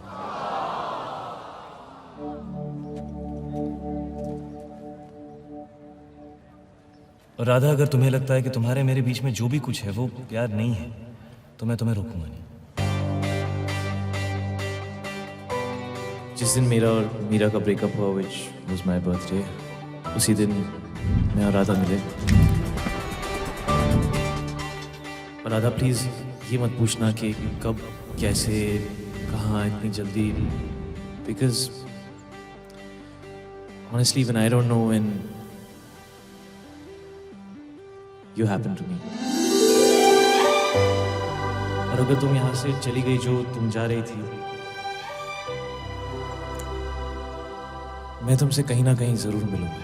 और राधा, अगर तुम्हें लगता है कि तुम्हारे मेरे बीच में जो भी कुछ है वो प्यार नहीं है, तो मैं तुम्हें रोकूंगा नहीं। जिस दिन मेरा और मीरा का ब्रेकअप हुआ, which was my birthday, उसी दिन मैं और राधा मिले। और राधा, प्लीज ये मत पूछना कि कब, कैसे, कहाँ, इतनी जल्दी, because honestly when I don't know when you happen to me. और अगर तुम यहाँ से चली गई जो तुम जा रही थी, मैं तुमसे कहीं ना कहीं जरूर मिलूंगा।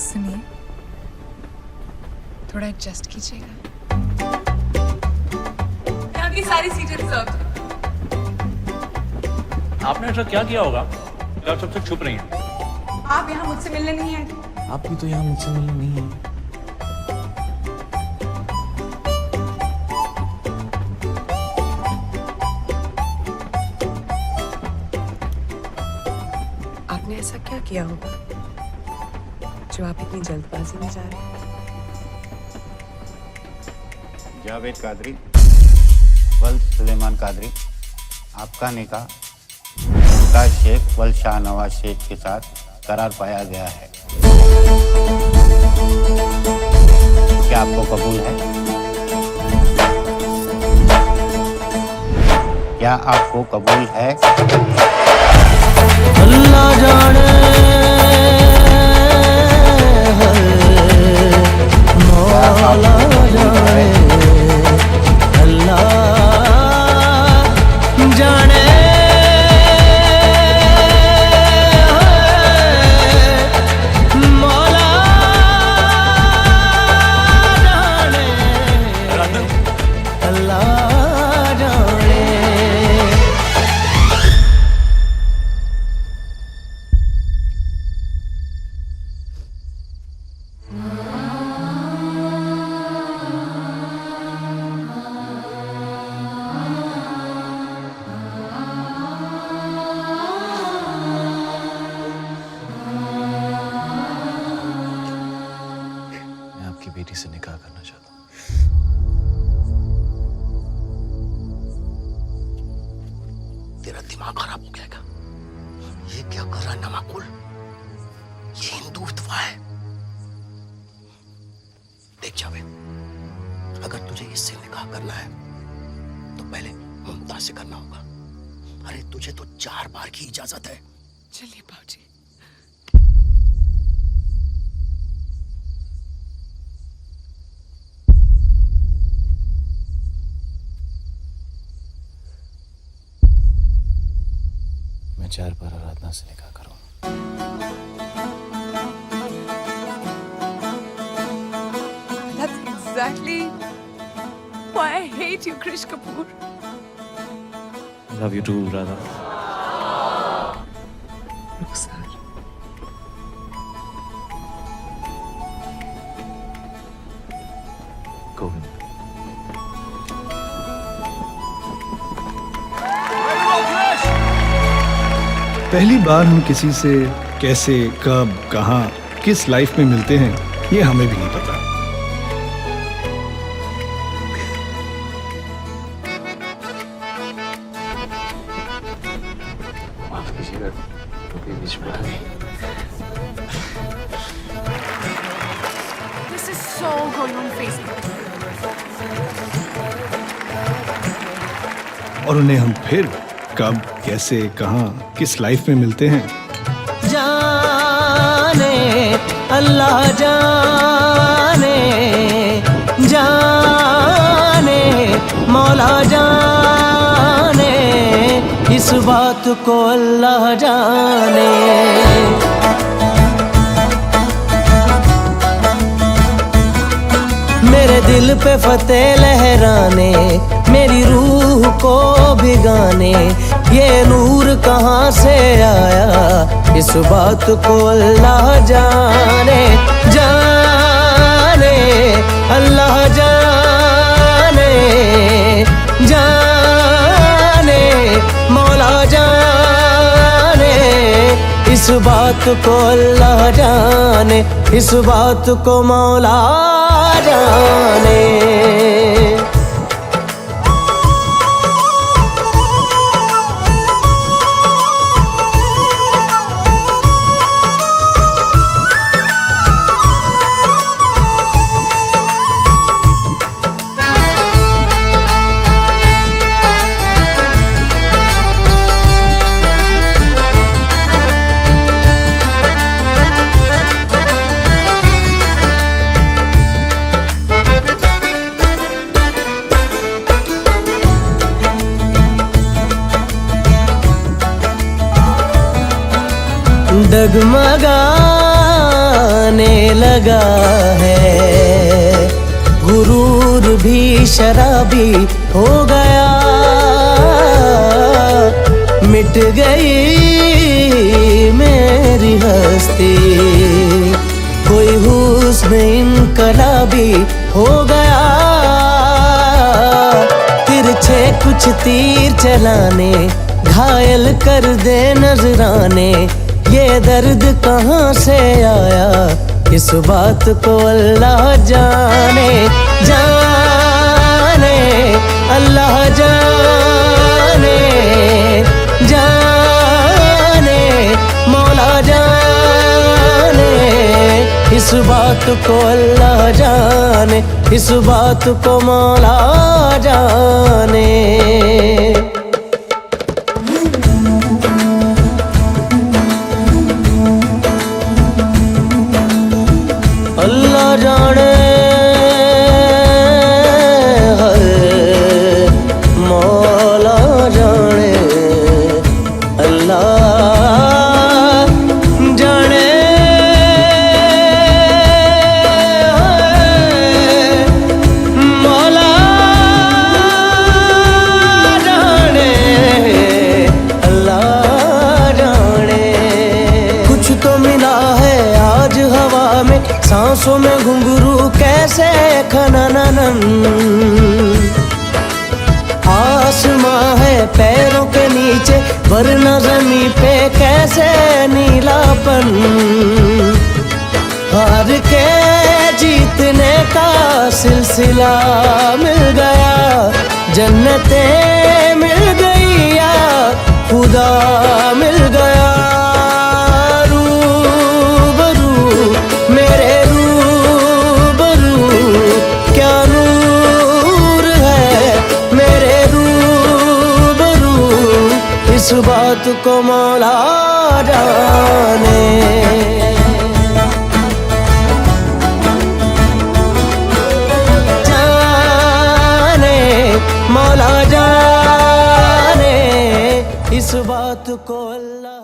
सुनिए, थोड़ा एडजस्ट कीजिएगा। यहाँ की सारी सीटें रिजर्व। आपने ऐसा क्या किया होगा कि आप सबसे छुप रही हैं? आप यहाँ मुझसे मिलने नहीं आए थे। आप भी तो यहाँ मुझसे मिलने नहीं है। आपने ऐसा क्या किया होगा जो आप इतनी जल्दबाजी में जा रहे हैं? जावेद कादरी, वल्द सुलेमान कादरी, आपका निकाह विकास शेख वल शाहनवाज शेख के साथ करार पाया गया है। क्या आपको कबूल है? क्या आपको कबूल है? अल्लाह जाने मौला जाने अल्लाह जाने मौला जाने अल्लाह जाने। मैं आपकी बेटी से निकाह करना चाहता हूँ। तेरा दिमाग खराब हो गया क्या? ये क्या कर रहा है नमाकुल? ये हिंदुत्व है। देख जावेद, अगर तुझे इससे निकाह करना है तो पहले मुमताज से करना होगा। अरे तुझे तो 4 बार की इजाजत है। चलिए बाबूजी। मैं 4 बार आराधना से निकाह करूँ। That's exactly why I hate you, Krish Kapoor. Love you too, Radha. रुखसार। गोविंद। पहली बार हम किसी से कैसे, कब, कहाँ, किस लाइफ में मिलते हैं, ये हमें भी नहीं पता। माफ कीजिएगा, कभी बीच में आ गई। This is so going on Facebook. और उन्हें हम फिर कब, कैसे, कहाँ, किस लाइफ में मिलते हैं, जाने अल्लाह जाने जाने मौला जाने इस बात को अल्लाह जाने। मेरे दिल पे फतेह लहराने, मेरी रूह को भिगाने, ये नूर कहाँ से आया इस बात को अल्लाह जाने। जाने अल्लाह जाने जाने मौला जाने इस बात को अल्लाह जाने, इस बात को मौला जाने। डगमगाने लगा है, गुरूर भी शराबी हो गया, मिट गई मेरी हस्ती, कोई हुस्न इनकलाबी हो गया, तिरछे कुछ तीर चलाने, घायल कर दे नजराने, ये दर्द कहाँ से आया इस बात को अल्लाह जाने। जाने अल्लाह जाने जाने बात को अल्लाह जाने, इस बात को मौला जाने। अल्लाह जाने है, मौला जाने, अल्लाह जाने मौला जाने, अल्लाह जाने। कुछ तो मिला है आज हवा में, सांसों में घुंघरू कैसे खननन। आसमां है पैरों के नीचे, वरना ज़मीं पे कैसे नीलापन। हार के जीतने का सिलसिला मिल गया, जन्नतें मिल गई या खुदा मिल गया। इस बात को मौला जाने। जाने मौला जाने, इस बात को अल्लाह